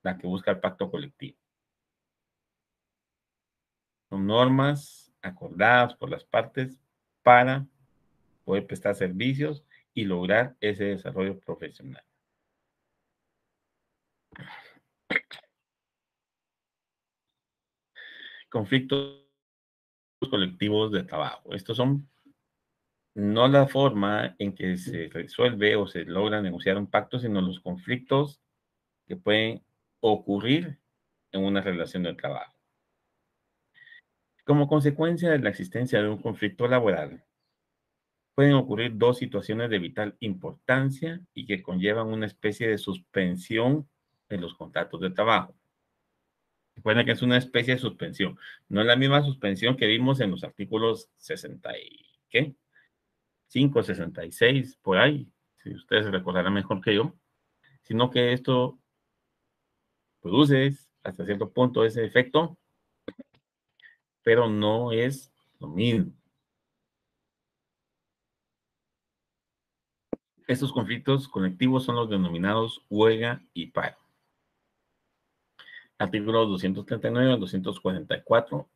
la que busca el pacto colectivo. Son normas acordadas por las partes para poder prestar servicios y lograr ese desarrollo profesional. Conflictos colectivos de trabajo. Estos son no la forma en que se resuelve o se logra negociar un pacto, sino los conflictos que pueden ocurrir en una relación de trabajo. Como consecuencia de la existencia de un conflicto laboral, pueden ocurrir dos situaciones de vital importancia y que conllevan una especie de suspensión de los contratos de trabajo. Recuerden que es una especie de suspensión. No es la misma suspensión que vimos en los artículos 60 y ¿qué? 5, 66, por ahí, si ustedes se recordarán mejor que yo, sino que esto produce hasta cierto punto ese efecto, pero no es lo mismo. Estos conflictos colectivos son los denominados huelga y paro. Artículos 239 al 244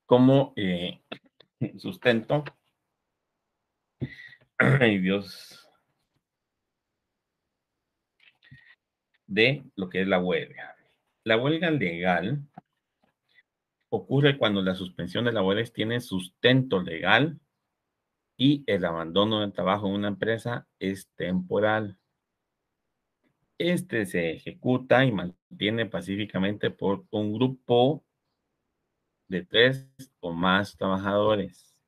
como sustento. Ay, Dios, de lo que es la huelga. La huelga legal ocurre cuando la suspensión de labores tiene sustento legal y el abandono del trabajo en una empresa es temporal. Este se ejecuta y mantiene pacíficamente por un grupo de 3 o más trabajadores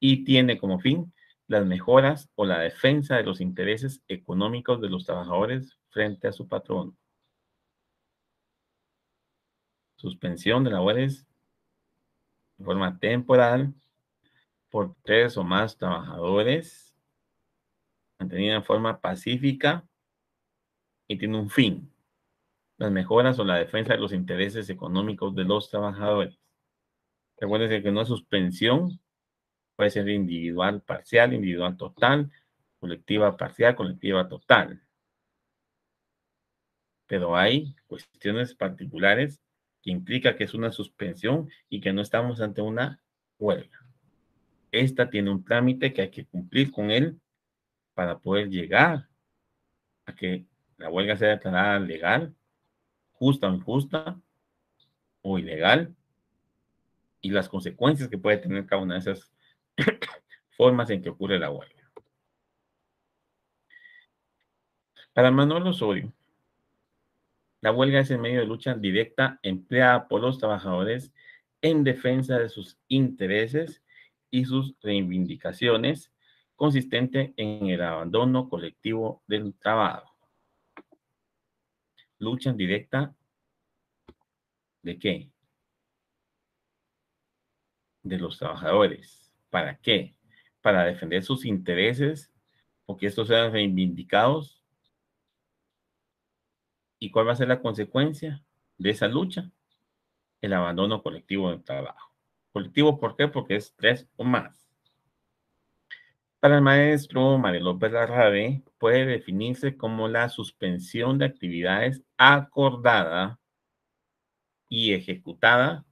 y tiene como fin las mejoras o la defensa de los intereses económicos de los trabajadores frente a su patrón. Suspensión de labores de forma temporal por 3 o más trabajadores, mantenida en forma pacífica y tiene un fin, las mejoras o la defensa de los intereses económicos de los trabajadores. Recuerden que una suspensión puede ser individual parcial, individual total, colectiva parcial, colectiva total. Pero hay cuestiones particulares que implica que es una suspensión y que no estamos ante una huelga. Esta tiene un trámite que hay que cumplir con él para poder llegar a que la huelga sea declarada legal, justa o injusta, o ilegal, y las consecuencias que puede tener cada una de esas formas en que ocurre la huelga. Para Manuel Osorio, la huelga es el medio de lucha directa empleada por los trabajadores en defensa de sus intereses y sus reivindicaciones, consistente en el abandono colectivo del trabajo. Lucha directa ¿de qué? De los trabajadores. ¿Para qué? Para defender sus intereses o que estos sean reivindicados. ¿Y cuál va a ser la consecuencia de esa lucha? El abandono colectivo del trabajo. Colectivo, ¿por qué? Porque es 3 o más. Para el maestro María López Larrabe, puede definirse como la suspensión de actividades acordada y ejecutada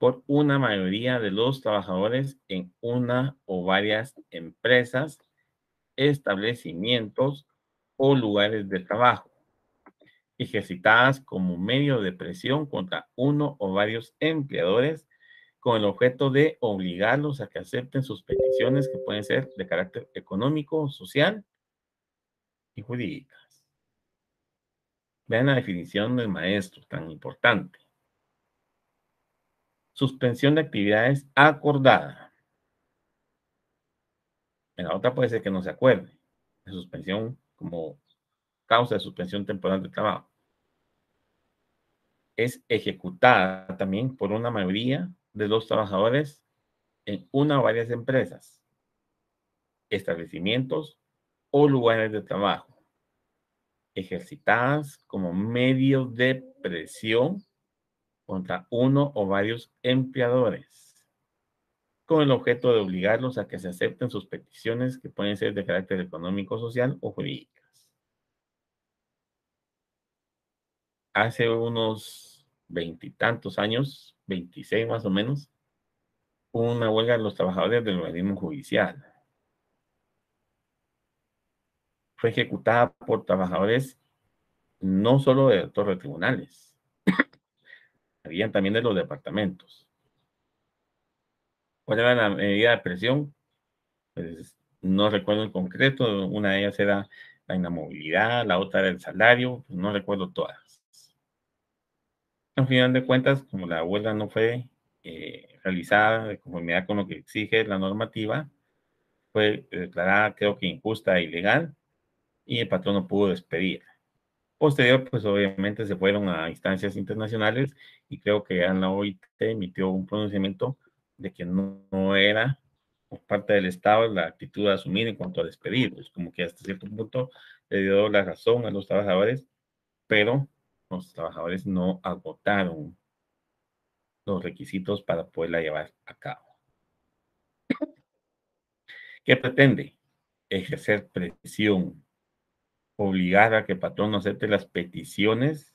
por una mayoría de los trabajadores en una o varias empresas, establecimientos o lugares de trabajo, ejercitadas como medio de presión contra uno o varios empleadores con el objeto de obligarlos a que acepten sus peticiones que pueden ser de carácter económico, social y jurídicas. Vean la definición del maestro, tan importante. Suspensión de actividades acordada. En la otra puede ser que no se acuerde. La suspensión como causa de suspensión temporal de trabajo. Es ejecutada también por una mayoría de los trabajadores en una o varias empresas, establecimientos o lugares de trabajo, ejercitadas como medio de presión contra uno o varios empleadores, con el objeto de obligarlos a que se acepten sus peticiones que pueden ser de carácter económico, social o jurídicas. Hace unos veintitantos años, 26 más o menos, hubo una huelga de los trabajadores del organismo judicial. Fue ejecutada por trabajadores no solo de torre tribunales, habían también de los departamentos. ¿Cuál era la medida de presión? Pues no recuerdo en concreto, una de ellas era la inamovilidad, la otra era el salario, pues no recuerdo todas. Al final de cuentas, como la huelga no fue realizada de conformidad con lo que exige la normativa, fue declarada creo que injusta e ilegal y el patrón no pudo despedir. Posterior, pues obviamente se fueron a instancias internacionales y creo que ya la OIT emitió un pronunciamiento de que no era por parte del Estado la actitud a asumir en cuanto a despedirlos, como que hasta cierto punto le dio la razón a los trabajadores, pero los trabajadores no agotaron los requisitos para poderla llevar a cabo. ¿Qué pretende? Ejercer presión, obligar a que el patrón no acepte las peticiones,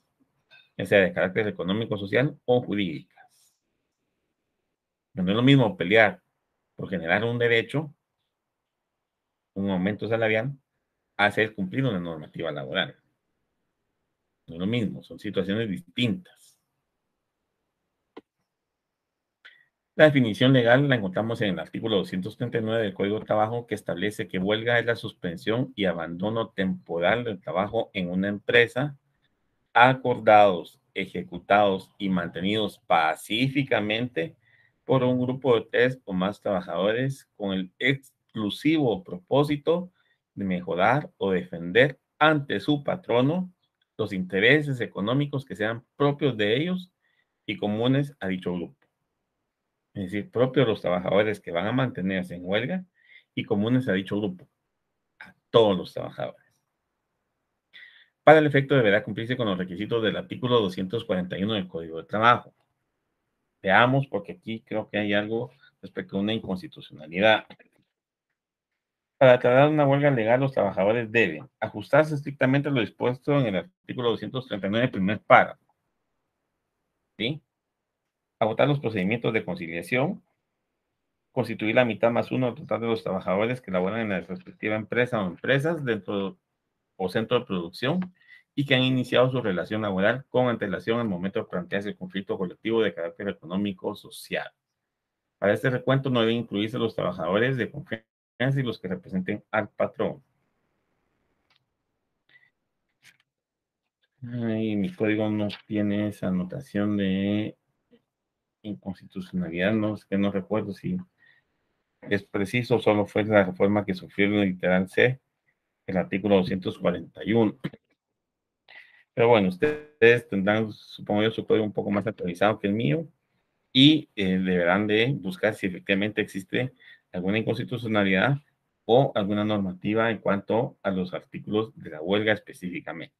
ya sea de carácter económico, social o jurídicas. No es lo mismo pelear por generar un derecho, un aumento salarial, a hacer cumplir una normativa laboral. No es lo mismo, son situaciones distintas. La definición legal la encontramos en el artículo 239 del Código de Trabajo, que establece que huelga es la suspensión y abandono temporal del trabajo en una empresa, acordados, ejecutados y mantenidos pacíficamente por un grupo de 3 o más trabajadores con el exclusivo propósito de mejorar o defender ante su patrono los intereses económicos que sean propios de ellos y comunes a dicho grupo. Es decir, propios de los trabajadores que van a mantenerse en huelga y comunes a dicho grupo, a todos los trabajadores. Para el efecto deberá cumplirse con los requisitos del artículo 241 del Código de Trabajo. Veamos, porque aquí creo que hay algo respecto a una inconstitucionalidad. Para declarar una huelga legal, los trabajadores deben ajustarse estrictamente a lo dispuesto en el artículo 239, primer párrafo, ¿sí? Agotar los procedimientos de conciliación, constituir la mitad más uno total de los trabajadores que laboran en la respectiva empresa o empresas dentro o centro de producción y que han iniciado su relación laboral con antelación al momento de plantearse el conflicto colectivo de carácter económico o social. Para este recuento no deben incluirse los trabajadores de confianza y los que representen al patrón. Ay, mi código no tiene esa anotación de inconstitucionalidad, no, es que no recuerdo si es preciso, solo fue la reforma que sufrió el literal C, el artículo 241. Pero bueno, ustedes tendrán, supongo yo, su código un poco más actualizado que el mío y deberán de buscar si efectivamente existe alguna inconstitucionalidad o alguna normativa en cuanto a los artículos de la huelga específicamente.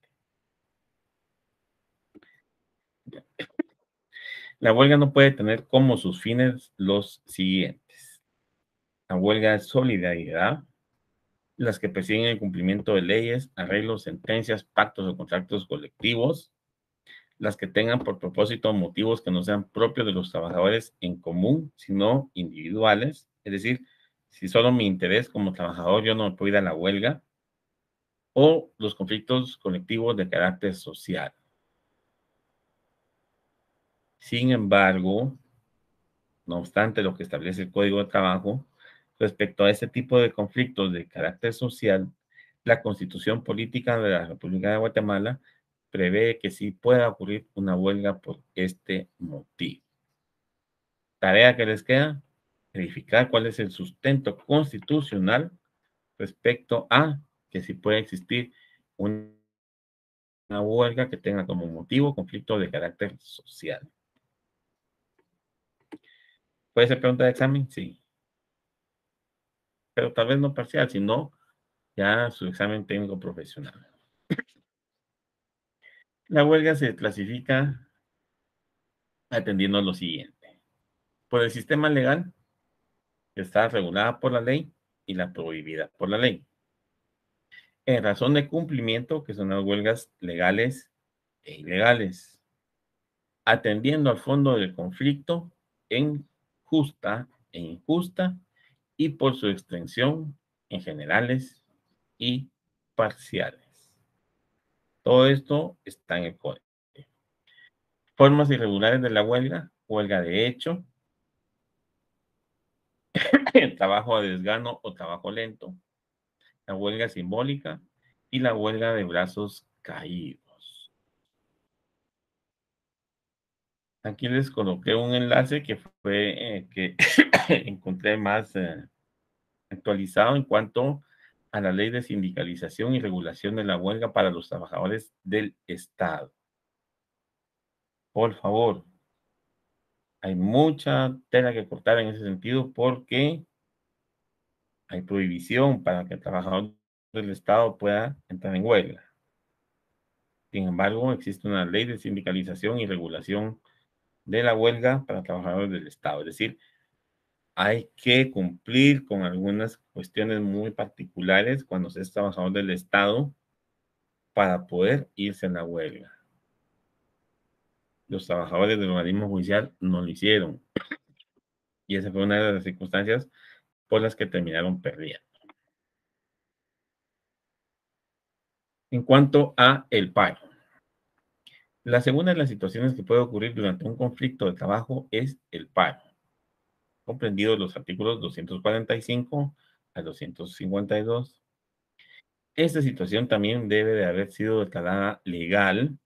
La huelga no puede tener como sus fines los siguientes. La huelga es solidaridad, las que persiguen el cumplimiento de leyes, arreglos, sentencias, pactos o contratos colectivos, las que tengan por propósito motivos que no sean propios de los trabajadores en común, sino individuales. Es decir, si solo mi interés como trabajador yo no me puedo ir a la huelga, o los conflictos colectivos de carácter social. Sin embargo, no obstante lo que establece el Código de Trabajo, respecto a este tipo de conflictos de carácter social, la Constitución Política de la República de Guatemala prevé que sí pueda ocurrir una huelga por este motivo. Tarea que les queda, verificar cuál es el sustento constitucional respecto a que si puede existir una huelga que tenga como motivo conflicto de carácter social. ¿Puede ser pregunta de examen? Sí, pero tal vez no parcial, sino ya su examen técnico profesional. La huelga se clasifica atendiendo lo siguiente. Por el sistema legal, está regulada por la ley y la prohibida por la ley. En razón de cumplimiento, que son las huelgas legales e ilegales. Atendiendo al fondo del conflicto en justa e injusta y por su extensión en generales y parciales. Todo esto está en el código. Formas irregulares de la huelga, huelga de hecho, trabajo a desgano o trabajo lento, la huelga simbólica y la huelga de brazos caídos. Aquí les coloqué un enlace que fue que encontré más actualizado en cuanto a la ley de sindicalización y regulación de la huelga para los trabajadores del Estado. Por favor, hay mucha tela que cortar en ese sentido porque hay prohibición para que el trabajador del Estado pueda entrar en huelga. Sin embargo, existe una ley de sindicalización y regulación de la huelga para trabajadores del Estado. Es decir, hay que cumplir con algunas cuestiones muy particulares cuando se es trabajador del Estado para poder irse a la huelga. Los trabajadores del organismo judicial no lo hicieron. Y esa fue una de las circunstancias por las que terminaron perdiendo. En cuanto a el paro. La segunda de las situaciones que puede ocurrir durante un conflicto de trabajo es el paro, comprendidos los artículos 245 a 252. Esta situación también debe de haber sido declarada legal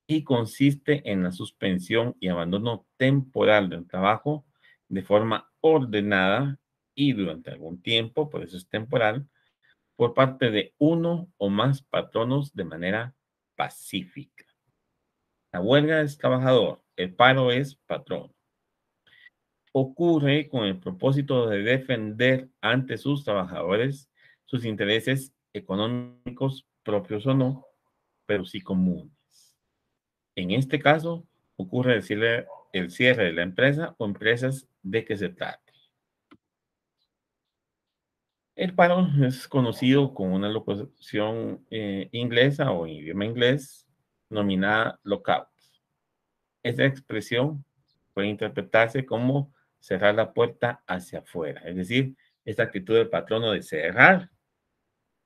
y consiste en la suspensión y abandono temporal del trabajo de forma ordenada y durante algún tiempo, por eso es temporal, por parte de uno o más patronos de manera pacífica. La huelga es trabajador, el paro es patrón. Ocurre con el propósito de defender ante sus trabajadores sus intereses económicos propios o no, pero sí comunes. En este caso, ocurre decirle el cierre de la empresa o empresas de que se trate. El paro es conocido con una locución inglesa o en idioma inglés nominada lockout. Esta expresión puede interpretarse como cerrar la puerta hacia afuera, es decir, esta actitud del patrono de cerrar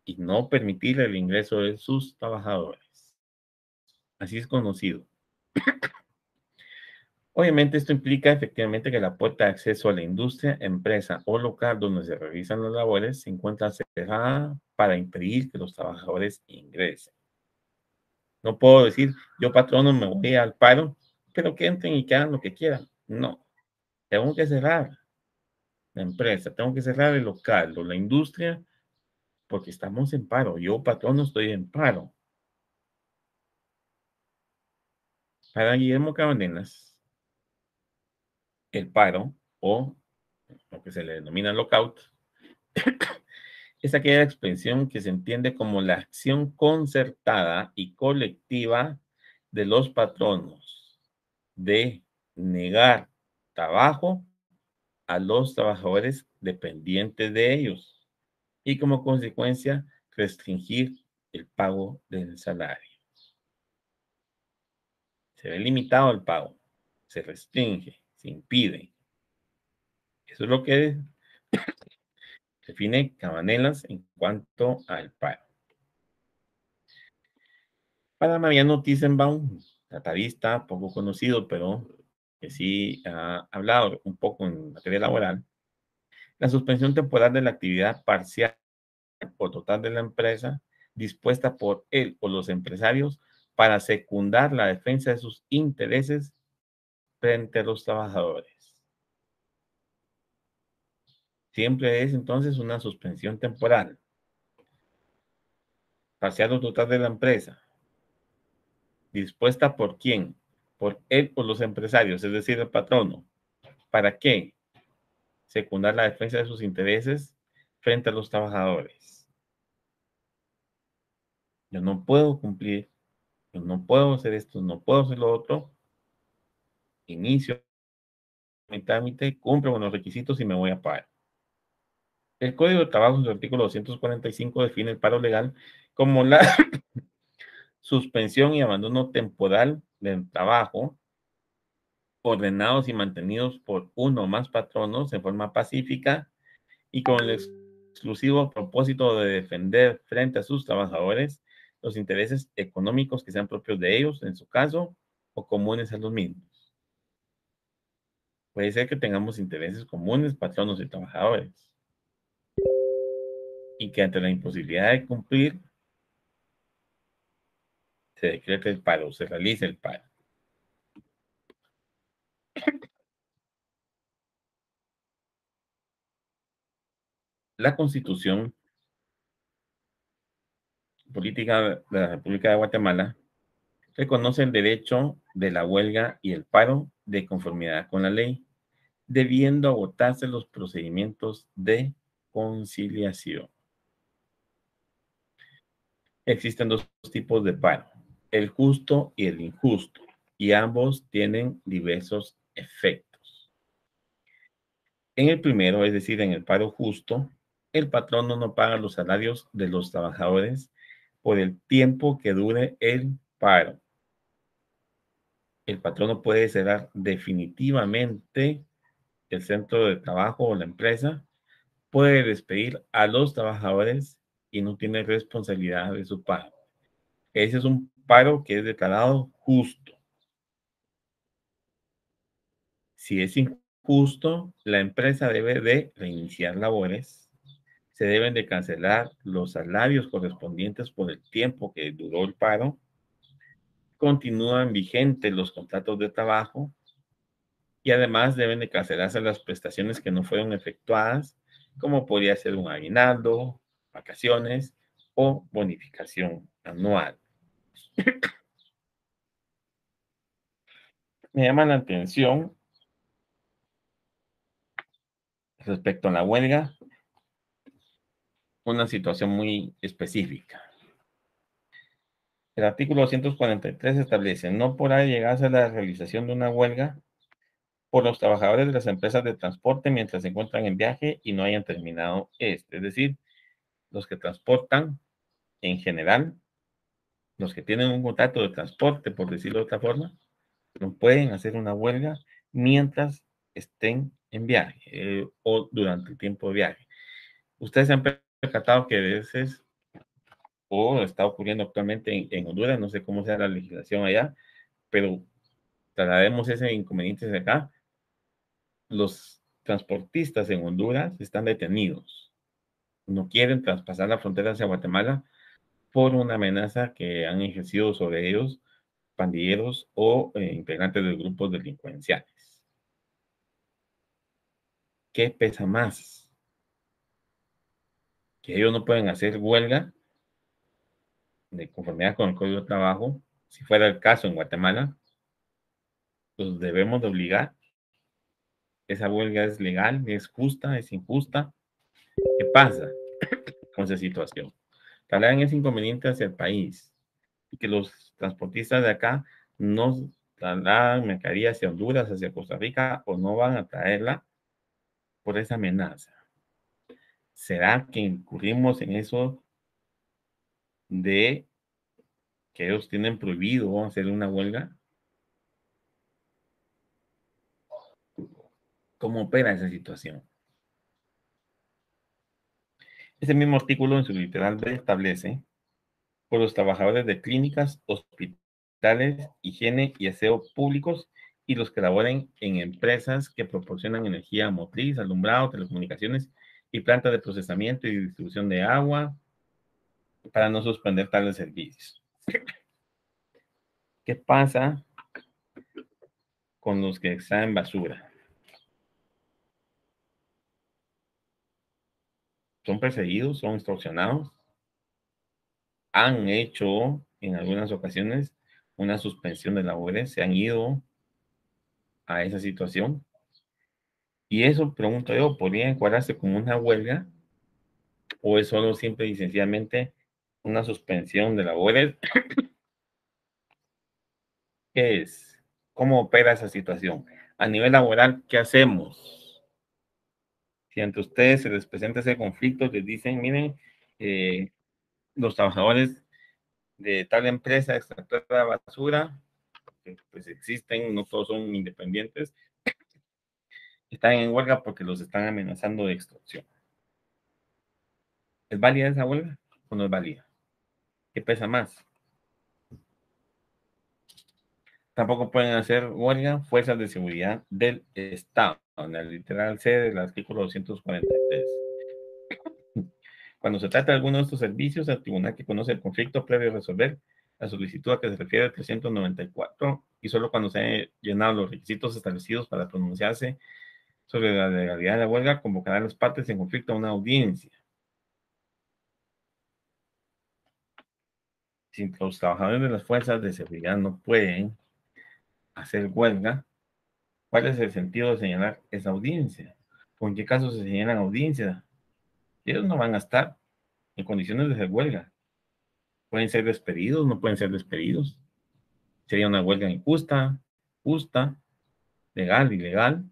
y no permitir el ingreso de sus trabajadores. Así es conocido. Obviamente esto implica efectivamente que la puerta de acceso a la industria, empresa o local donde se realizan las labores se encuentra cerrada para impedir que los trabajadores ingresen. No puedo decir, yo patrono me voy al paro, pero que entren y que hagan lo que quieran. No, tengo que cerrar la empresa, tengo que cerrar el local o la industria porque estamos en paro. Yo patrono estoy en paro. Para Guillermo Cabanelas, el paro o lo que se le denomina lockout es aquella expresión que se entiende como la acción concertada y colectiva de los patronos de negar trabajo a los trabajadores dependientes de ellos y como consecuencia restringir el pago del salario. Se ve limitado el pago, se restringe, se impide. Eso es lo que define Cabanelas en cuanto al paro. Para Mariano Thyssen-Baum, tratadista poco conocido, pero que sí ha hablado un poco en materia laboral, la suspensión temporal de la actividad parcial o total de la empresa dispuesta por él o los empresarios para secundar la defensa de sus intereses frente a los trabajadores. Siempre es entonces una suspensión temporal, parcial o total de la empresa, dispuesta por quién, por él o los empresarios, es decir, el patrono. ¿Para qué? Secundar la defensa de sus intereses frente a los trabajadores. Yo no puedo cumplir, yo no puedo hacer esto, no puedo hacer lo otro, inicio mi trámite, cumplo con los requisitos y me voy a parar. El Código de Trabajo en su artículo 245 define el paro legal como la suspensión y abandono temporal del trabajo ordenados y mantenidos por uno o más patronos en forma pacífica y con el exclusivo propósito de defender frente a sus trabajadores los intereses económicos que sean propios de ellos, en su caso, o comunes a los mismos. Puede ser que tengamos intereses comunes, patronos y trabajadores, y que ante la imposibilidad de cumplir, se decrete el paro, se realice el paro. La Constitución Política de la República de Guatemala reconoce el derecho de la huelga y el paro de conformidad con la ley, debiendo agotarse los procedimientos de conciliación. Existen dos tipos de paro, el justo y el injusto, y ambos tienen diversos efectos. En el primero, es decir, en el paro justo, el patrono no paga los salarios de los trabajadores por el tiempo que dure el paro. El patrono puede cerrar definitivamente el centro de trabajo o la empresa, puede despedir a los trabajadores y no tiene responsabilidad de su pago. Ese es un paro que es declarado justo. Si es injusto, la empresa debe de reiniciar labores, se deben de cancelar los salarios correspondientes por el tiempo que duró el paro, continúan vigentes los contratos de trabajo y además deben de cancelarse las prestaciones que no fueron efectuadas, como podría ser un aguinaldo, vacaciones o bonificación anual. Me llama la atención respecto a la huelga, una situación muy específica. El artículo 243 establece, no podrá llegarse a la realización de una huelga por los trabajadores de las empresas de transporte mientras se encuentran en viaje y no hayan terminado este. Es decir, los que transportan en general, los que tienen un contrato de transporte, por decirlo de otra forma, no pueden hacer una huelga mientras estén en viaje o durante el tiempo de viaje. Ustedes se han percatado que a veces, o está ocurriendo actualmente en Honduras, no sé cómo sea la legislación allá, pero traslademos ese inconveniente de acá. Los transportistas en Honduras están detenidos. No quieren traspasar la frontera hacia Guatemala por una amenaza que han ejercido sobre ellos pandilleros o integrantes de grupos delincuenciales. ¿Qué pesa más? Que ellos no pueden hacer huelga de conformidad con el Código de Trabajo. Si fuera el caso en Guatemala, los debemos de obligar. Esa huelga es legal, es justa, es injusta. ¿Qué pasa con esa situación? Trasladan ese inconveniente hacia el país y que los transportistas de acá no trasladan mercadería hacia Honduras, hacia Costa Rica o no van a traerla por esa amenaza. ¿Será que incurrimos en eso de que ellos tienen prohibido hacer una huelga? ¿Cómo opera esa situación? Ese mismo artículo en su literal B establece por los trabajadores de clínicas, hospitales, higiene y aseo públicos y los que laboren en empresas que proporcionan energía motriz, alumbrado, telecomunicaciones y plantas de procesamiento y distribución de agua para no suspender tales servicios. ¿Qué pasa con los que extraen basura? ¿Son perseguidos? ¿Son extorsionados? ¿Han hecho en algunas ocasiones una suspensión de labores? ¿Se han ido a esa situación? Y eso, pregunto yo, ¿podría encuadrarse como una huelga o es solo simple y sencillamente una suspensión de labores? ¿Qué es? ¿Cómo opera esa situación? A nivel laboral, ¿qué hacemos? Si ante ustedes se les presenta ese conflicto, les dicen, miren, eh, los trabajadores de tal empresa extractora de basura, que pues existen, no todos son independientes, están en huelga porque los están amenazando de extorsión. ¿Es válida esa huelga o no es válida? ¿Qué pesa más? Tampoco pueden hacer huelga fuerzas de seguridad del Estado, en la literal C del artículo 243. Cuando se trata de alguno de estos servicios, el tribunal que conoce el conflicto previo a resolver la solicitud a que se refiere al 394 y solo cuando se han llenado los requisitos establecidos para pronunciarse sobre la legalidad de la huelga, convocará a las partes en conflicto a una audiencia. Si los trabajadores de las fuerzas de seguridad no pueden hacer huelga, ¿cuál es el sentido de señalar esa audiencia? ¿O en qué caso se señalan audiencias? Ellos no van a estar en condiciones de hacer huelga. Pueden ser despedidos, no pueden ser despedidos. Sería una huelga injusta, justa, legal, ilegal.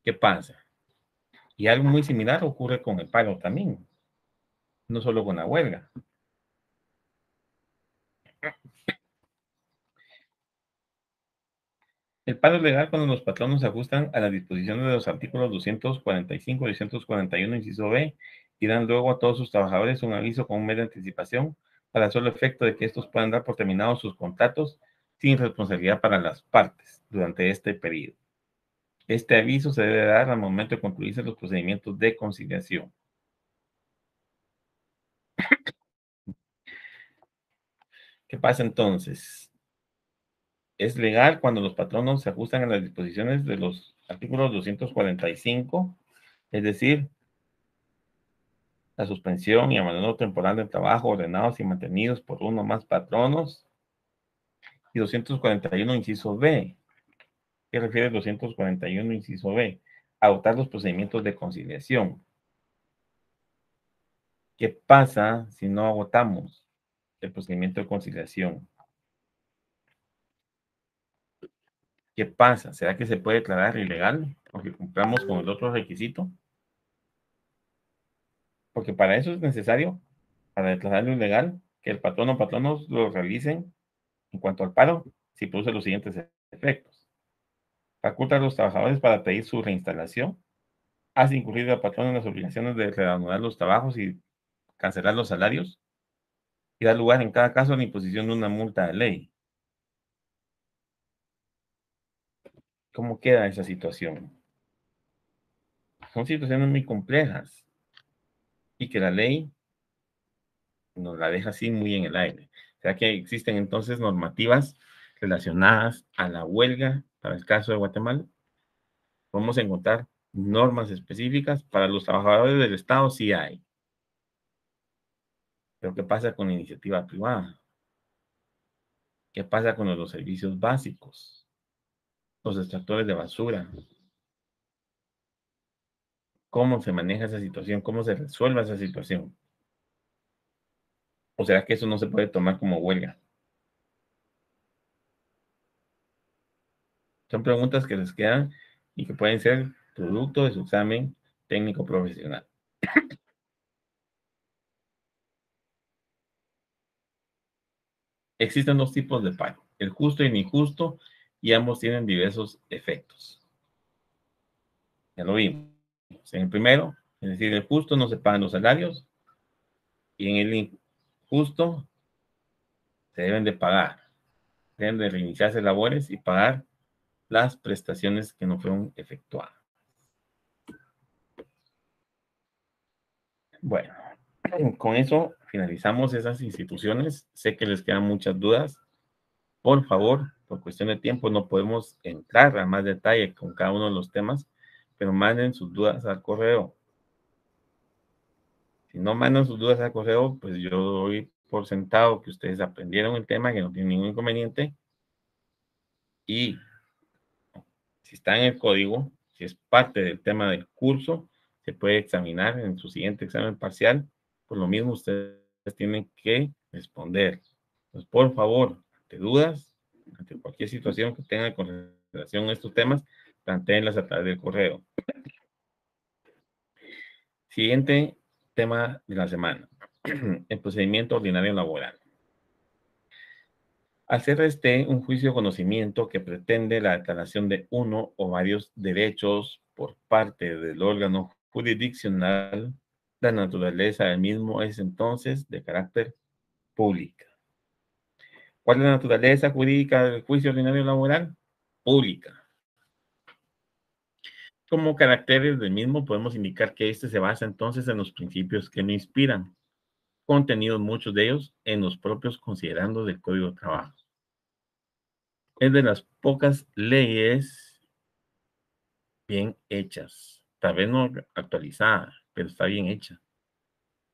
¿Qué pasa? Y algo muy similar ocurre con el paro también, no solo con la huelga. El paro es legal cuando los patronos se ajustan a las disposiciones de los artículos 245 y 241, inciso B, y dan luego a todos sus trabajadores un aviso con un mes de anticipación para el solo efecto de que estos puedan dar por terminados sus contratos sin responsabilidad para las partes durante este periodo. Este aviso se debe dar al momento de concluirse los procedimientos de conciliación. ¿Qué pasa entonces? Es legal cuando los patronos se ajustan a las disposiciones de los artículos 245, es decir, la suspensión y abandono temporal del trabajo ordenados y mantenidos por uno o más patronos, y 241, inciso B. ¿Qué refiere 241, inciso B? Adoptar los procedimientos de conciliación. ¿Qué pasa si no agotamos el procedimiento de conciliación? ¿Qué pasa? ¿Será que se puede declarar ilegal porque cumplamos con el otro requisito? Porque para eso es necesario, para declararlo ilegal, que el patrón o patronos lo realicen en cuanto al paro, si produce los siguientes efectos. Faculta a los trabajadores para pedir su reinstalación, hace incurrir al patrón en las obligaciones de reanudar los trabajos y cancelar los salarios, y da lugar en cada caso a la imposición de una multa de ley. ¿Cómo queda esa situación? Son situaciones muy complejas y que la ley nos la deja así muy en el aire. O sea que existen entonces normativas relacionadas a la huelga para el caso de Guatemala. Podemos encontrar normas específicas para los trabajadores del Estado, sí hay. Pero ¿qué pasa con la iniciativa privada? ¿Qué pasa con los servicios básicos? Los extractores de basura. ¿Cómo se maneja esa situación? ¿Cómo se resuelve esa situación? ¿O será que eso no se puede tomar como huelga? Son preguntas que les quedan y que pueden ser producto de su examen técnico profesional. Existen dos tipos de paro, el justo y el injusto, y ambos tienen diversos efectos. Ya lo vimos. En el primero, es decir, el justo no se pagan los salarios, y en el justo, se deben de pagar. Deben de reiniciarse labores y pagar las prestaciones que no fueron efectuadas. Bueno, con eso finalizamos esas instituciones. Sé que les quedan muchas dudas. Por favor, por cuestión de tiempo, no podemos entrar a más detalle con cada uno de los temas, pero manden sus dudas al correo. Si no mandan sus dudas al correo, pues yo doy por sentado que ustedes aprendieron el tema, que no tienen ningún inconveniente. Y si está en el código, si es parte del tema del curso, se puede examinar en su siguiente examen parcial. Por lo mismo, ustedes tienen que responder. Entonces, por favor, ante dudas, ante cualquier situación que tengan con relación a estos temas, planteenlas a través del correo. Siguiente tema de la semana. El procedimiento ordinario laboral. Al ser este un juicio de conocimiento que pretende la declaración de uno o varios derechos por parte del órgano jurisdiccional, la naturaleza del mismo es entonces de carácter pública. ¿Cuál es la naturaleza jurídica del juicio ordinario laboral? Pública. Como caracteres del mismo podemos indicar que este se basa entonces en los principios que lo inspiran, contenidos muchos de ellos en los propios considerandos del Código de Trabajo. Es de las pocas leyes bien hechas, tal vez no actualizada, pero está bien hecha.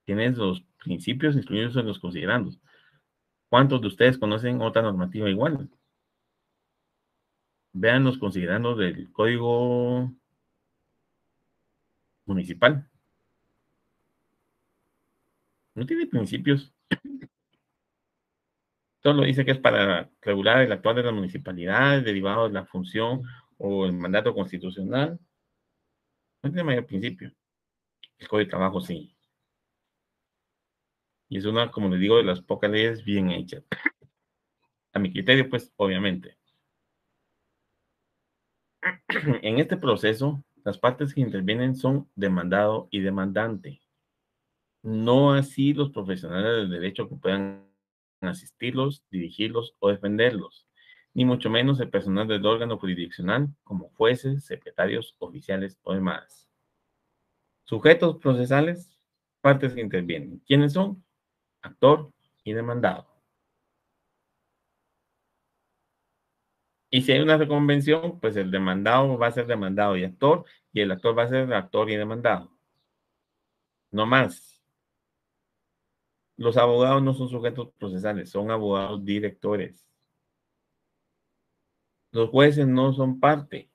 Tienes los principios incluidos en los considerandos. ¿Cuántos de ustedes conocen otra normativa igual? Vean los considerandos del Código Municipal. No tiene principios. Solo dice que es para regular el actuar de las municipalidades derivado de la función o el mandato constitucional. No tiene mayor principio. El Código de Trabajo sí. Y es una, como les digo, de las pocas leyes bien hechas. A mi criterio, pues, obviamente. En este proceso, las partes que intervienen son demandado y demandante. No así los profesionales del derecho que puedan asistirlos, dirigirlos o defenderlos, ni mucho menos el personal del órgano jurisdiccional, como jueces, secretarios, oficiales o demás. Sujetos procesales, partes que intervienen. ¿Quiénes son? Actor y demandado. Y si hay una reconvención, pues el demandado va a ser demandado y actor, y el actor va a ser actor y demandado. No más. Los abogados no son sujetos procesales, son abogados directores. Los jueces no son parte,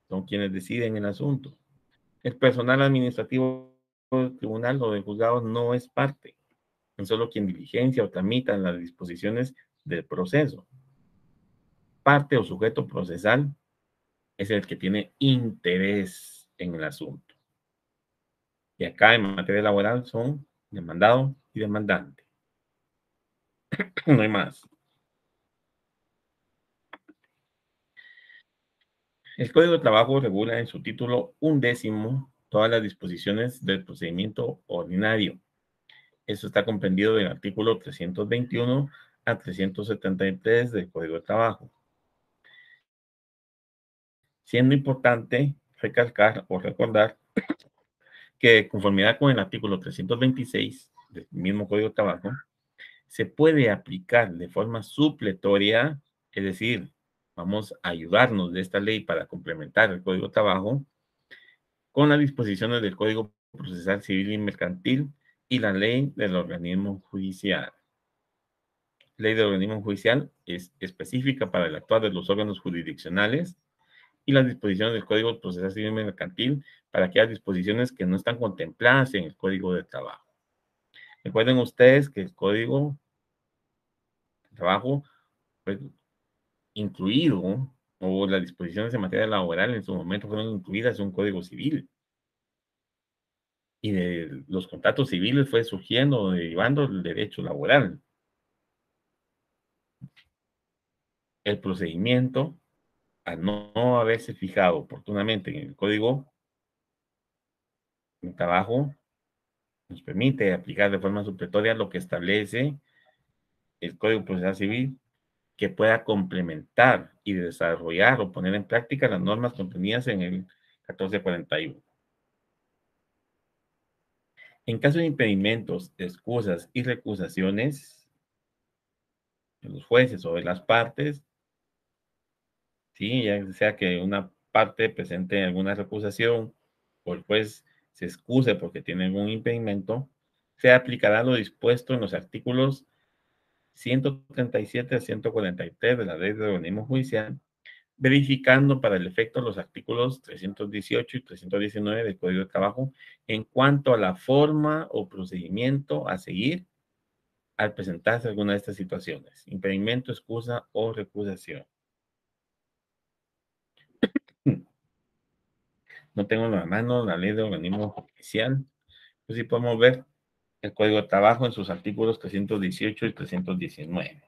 son quienes deciden el asunto. El personal administrativo del tribunal o del juzgado no es parte, es solo quien diligencia o tramita las disposiciones del proceso. Parte o sujeto procesal es el que tiene interés en el asunto. Y acá en materia laboral son demandado y demandante. No hay más. El Código de Trabajo regula en su título 11 todas las disposiciones del procedimiento ordinario. Eso está comprendido del artículo 321 a 373 del Código de Trabajo. Siendo importante recalcar o recordar que de conformidad con el artículo 326 del mismo Código de Trabajo, se puede aplicar de forma supletoria, es decir, vamos a ayudarnos de esta ley para complementar el Código de Trabajo con las disposiciones del Código Procesal Civil y Mercantil y la ley del organismo judicial. Ley del organismo judicial es específica para el actuar de los órganos jurisdiccionales y las disposiciones del Código Procesal Civil y Mercantil para aquellas disposiciones que no están contempladas en el Código de Trabajo. Recuerden ustedes que el Código de Trabajo fue incluido, o las disposiciones en materia laboral en su momento fueron incluidas en un Código Civil. Y de los contratos civiles fue surgiendo o derivando el derecho laboral. El procedimiento, al no haberse fijado oportunamente en el Código de Trabajo, nos permite aplicar de forma supletoria lo que establece el Código Procesal Civil, que pueda complementar y desarrollar o poner en práctica las normas contenidas en el 1441. En caso de impedimentos, excusas y recusaciones de los jueces o de las partes, sí, ya sea que una parte presente alguna recusación o el juez se excuse porque tiene algún impedimento, se aplicará lo dispuesto en los artículos 137 a 143 de la Ley de Organismo Judicial, verificando para el efecto los artículos 318 y 319 del Código de Trabajo en cuanto a la forma o procedimiento a seguir al presentarse alguna de estas situaciones: impedimento, excusa o recusación. No tengo en la mano la Ley de Organismo Judicial, pues sí podemos ver el Código de Trabajo en sus artículos 318 y 319.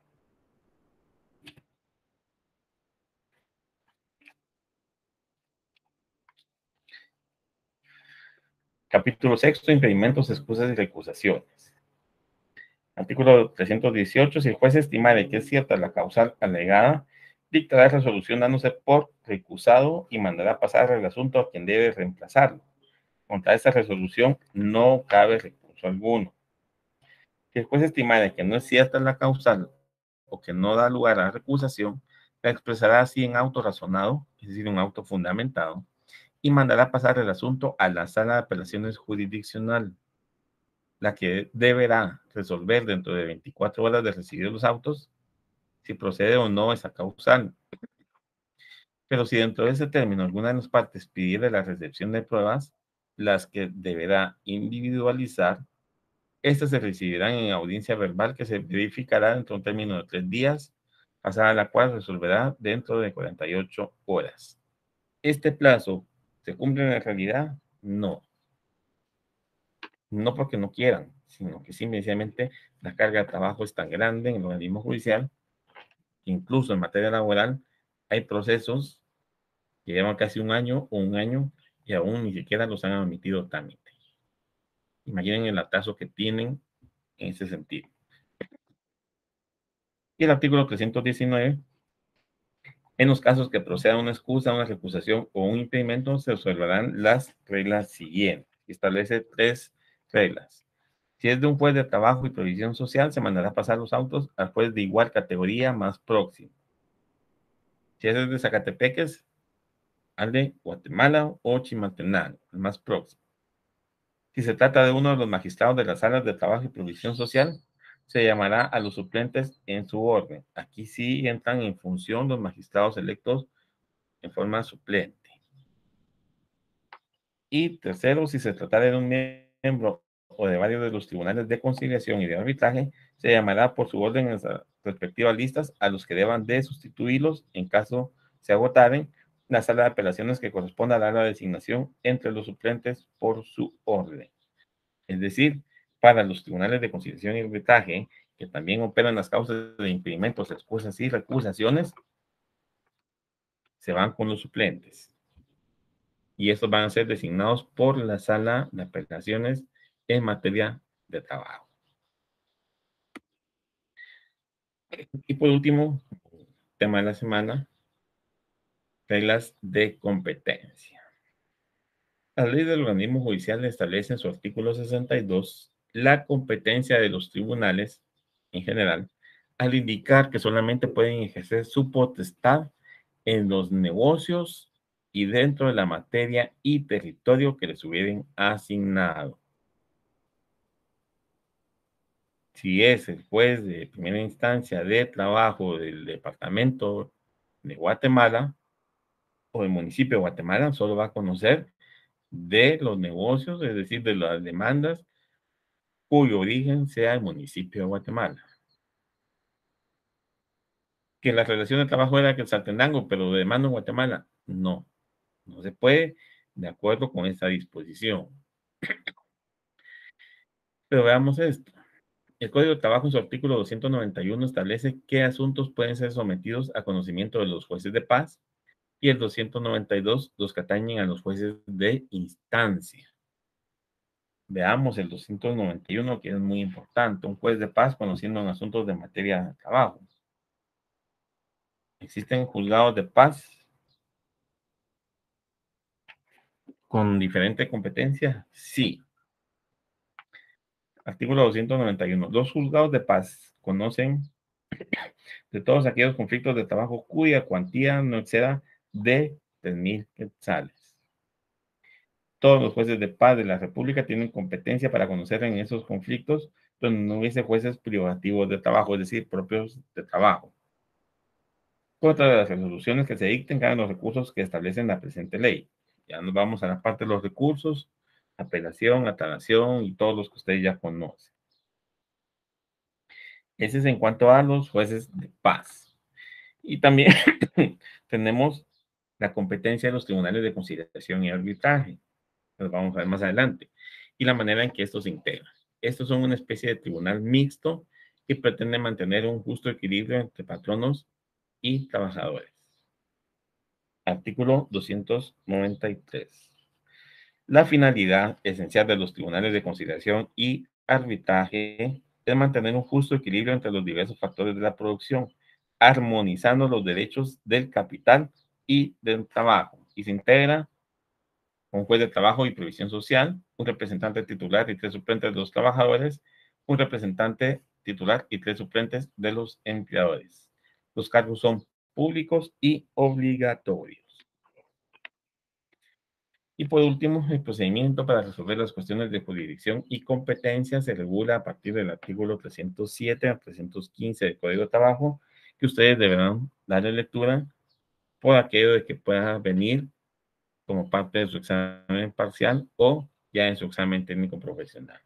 Capítulo sexto: impedimentos, excusas y recusaciones. Artículo 318. Si el juez estimare que es cierta la causal alegada, dictará resolución dándose por recusado y mandará pasar el asunto a quien debe reemplazarlo. Contra esta resolución no cabe recurso alguno. Si el juez estimare que no es cierta la causal o que no da lugar a la recusación, la expresará así en auto razonado, es decir, un auto fundamentado, y mandará pasar el asunto a la sala de apelaciones jurisdiccional, la que deberá resolver dentro de 24 horas de recibir los autos si procede o no esa causal. Pero si dentro de ese término alguna de las partes pidiera la recepción de pruebas, las que deberá individualizar, estas se recibirán en audiencia verbal que se verificará dentro de un término de 3 días, pasada la cual resolverá dentro de 48 horas. ¿Este plazo se cumple en la realidad? No. No porque no quieran, sino que simplemente la carga de trabajo es tan grande en el organismo judicial, que incluso en materia laboral hay procesos que llevan casi un año o un año y aún ni siquiera los han admitido trámite. Imaginen el atraso que tienen en ese sentido. Y el artículo 319: en los casos que proceda una excusa, una recusación o un impedimento, se observarán las reglas siguientes. Establece 3 reglas. Si es de un juez de trabajo y previsión social, se mandará pasar los autos al juez de igual categoría más próximo. Si es de Zacatepeques, al de Guatemala o Chimaltenango, el más próximo. Si se trata de uno de los magistrados de las salas de trabajo y previsión social, se llamará a los suplentes en su orden. Aquí sí entran en función los magistrados electos en forma suplente. Y tercero, si se tratara de un miembro o de varios de los tribunales de conciliación y de arbitraje, se llamará por su orden en las respectivas listas a los que deban de sustituirlos en caso se agotaren la sala de apelaciones que corresponda a dar la designación entre los suplentes por su orden. Es decir, para los tribunales de conciliación y arbitraje, que también operan las causas de impedimentos, excusas y recusaciones, se van con los suplentes. Y estos van a ser designados por la sala de apelaciones en materia de trabajo. Y por último, tema de la semana: reglas de competencia. La ley del organismo judicial establece en su artículo 62 la competencia de los tribunales en general, al indicar que solamente pueden ejercer su potestad en los negocios y dentro de la materia y territorio que les hubieran asignado. Si es el juez de primera instancia de trabajo del departamento de Guatemala o del municipio de Guatemala, solo va a conocer de los negocios, es decir, de las demandas cuyo origen sea el municipio de Guatemala. Que la relación de trabajo era que el Saltenango, pero de demanda en Guatemala, no, no se puede de acuerdo con esta disposición. Pero veamos esto. El Código de Trabajo en su artículo 291 establece qué asuntos pueden ser sometidos a conocimiento de los jueces de paz, y el 292 los que atañen a los jueces de instancia. Veamos el 291, que es muy importante. Un juez de paz conociendo en asuntos de materia de trabajo. ¿Existen juzgados de paz con diferente competencia? Sí. Artículo 291. Los juzgados de paz conocen de todos aquellos conflictos de trabajo cuya cuantía no exceda de 3,000 quetzales. Todos los jueces de paz de la República tienen competencia para conocer en esos conflictos donde no hubiese jueces privativos de trabajo, es decir, propios de trabajo. Otra de las resoluciones que se dicten caen los recursos que establecen la presente ley. Ya nos vamos a la parte de los recursos, apelación, aclaración y todos los que ustedes ya conocen. Ese es en cuanto a los jueces de paz. Y también tenemos la competencia de los tribunales de conciliación y arbitraje. Los vamos a ver más adelante. Y la manera en que estos se integran. Estos son una especie de tribunal mixto que pretende mantener un justo equilibrio entre patronos y trabajadores. Artículo 293. La finalidad esencial de los tribunales de conciliación y arbitraje es mantener un justo equilibrio entre los diversos factores de la producción, armonizando los derechos del capital y del trabajo. Y se integra un juez de trabajo y previsión social, un representante titular y 3 suplentes de los trabajadores, un representante titular y 3 suplentes de los empleadores. Los cargos son públicos y obligatorios. Y por último, el procedimiento para resolver las cuestiones de jurisdicción y competencia se regula a partir del artículo 307 a 315 del Código de Trabajo, que ustedes deberán darle lectura por aquello de que pueda venir como parte de su examen parcial o ya en su examen técnico profesional.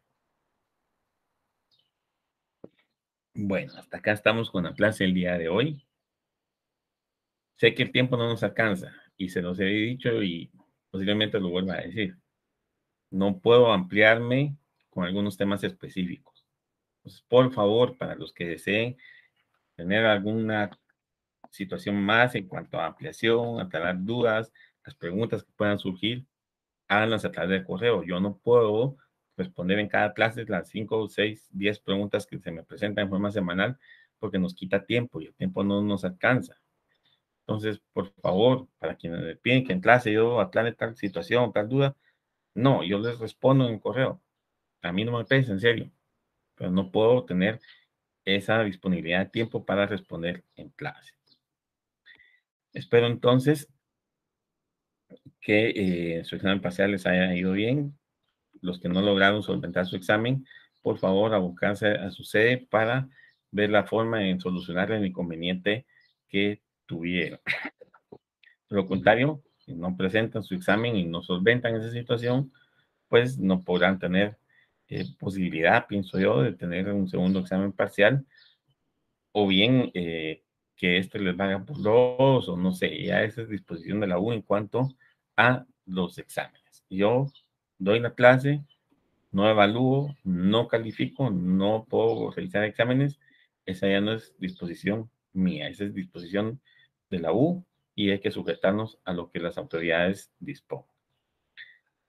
Bueno, hasta acá estamos con la clase el día de hoy. Sé que el tiempo no nos alcanza y se los he dicho y posiblemente lo vuelva a decir. No puedo ampliarme con algunos temas específicos. Pues, por favor, para los que deseen tener alguna situación más en cuanto a ampliación, aclarar dudas, las preguntas que puedan surgir, háganlas a través del correo. Yo no puedo responder en cada clase las 5, 6, 10 preguntas que se me presentan en forma semanal porque nos quita tiempo y el tiempo no nos alcanza. Entonces, por favor, para quienes me piden que en clase yo aclare tal situación, tal duda, no, yo les respondo en el correo. A mí no me pesa, en serio, pero no puedo tener esa disponibilidad de tiempo para responder en clase. Espero entonces que su examen parcial les haya ido bien. Los que no lograron solventar su examen, por favor, abocarse a su sede para ver la forma en solucionar el inconveniente que tuvieron. De lo contrario, si no presentan su examen y no solventan esa situación, pues no podrán tener posibilidad, pienso yo, de tener un segundo examen parcial o bien que este les vaya por dos, o no sé, ya esa es disposición de la U en cuanto a los exámenes. Yo doy la clase, no evalúo, no califico, no puedo realizar exámenes, esa ya no es disposición mía, esa es disposición de la U y hay que sujetarnos a lo que las autoridades dispongan.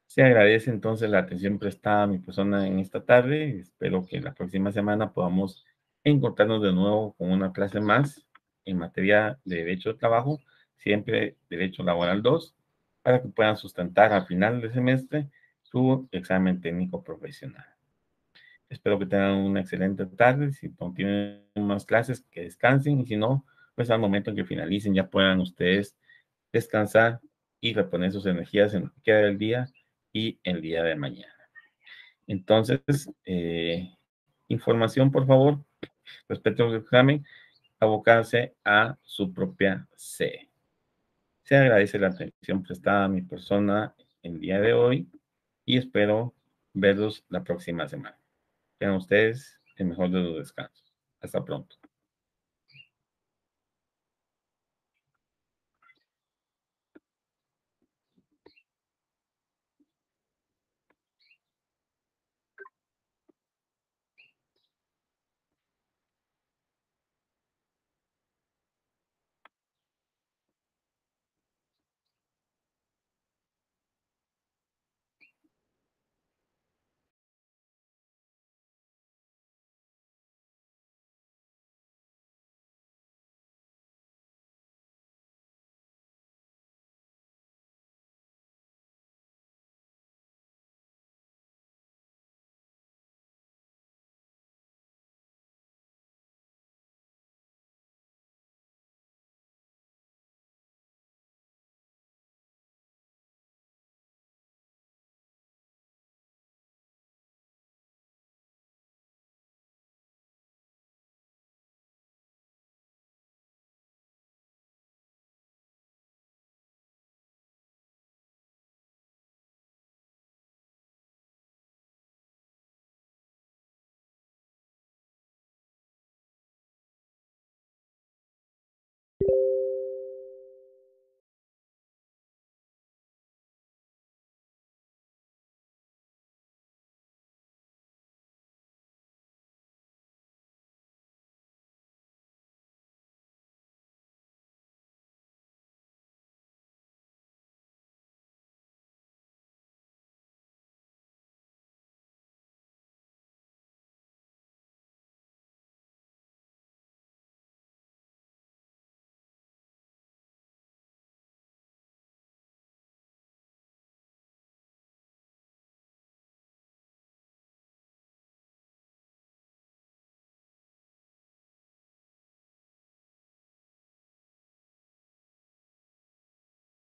Se agradece entonces la atención prestada a mi persona en esta tarde. Espero que la próxima semana podamos encontrarnos de nuevo con una clase más en materia de derecho de trabajo, siempre derecho laboral 2, para que puedan sustentar al final del semestre su examen técnico profesional. Espero que tengan una excelente tarde. Si no tienen más clases, que descansen y si no, pues al momento en que finalicen ya puedan ustedes descansar y reponer sus energías en lo que queda del día y el día de mañana. Entonces, información, por favor, respecto al examen, abocarse a su propia sede. Se agradece la atención prestada a mi persona el día de hoy y espero verlos la próxima semana. Tengan ustedes el mejor de los descansos. Hasta pronto.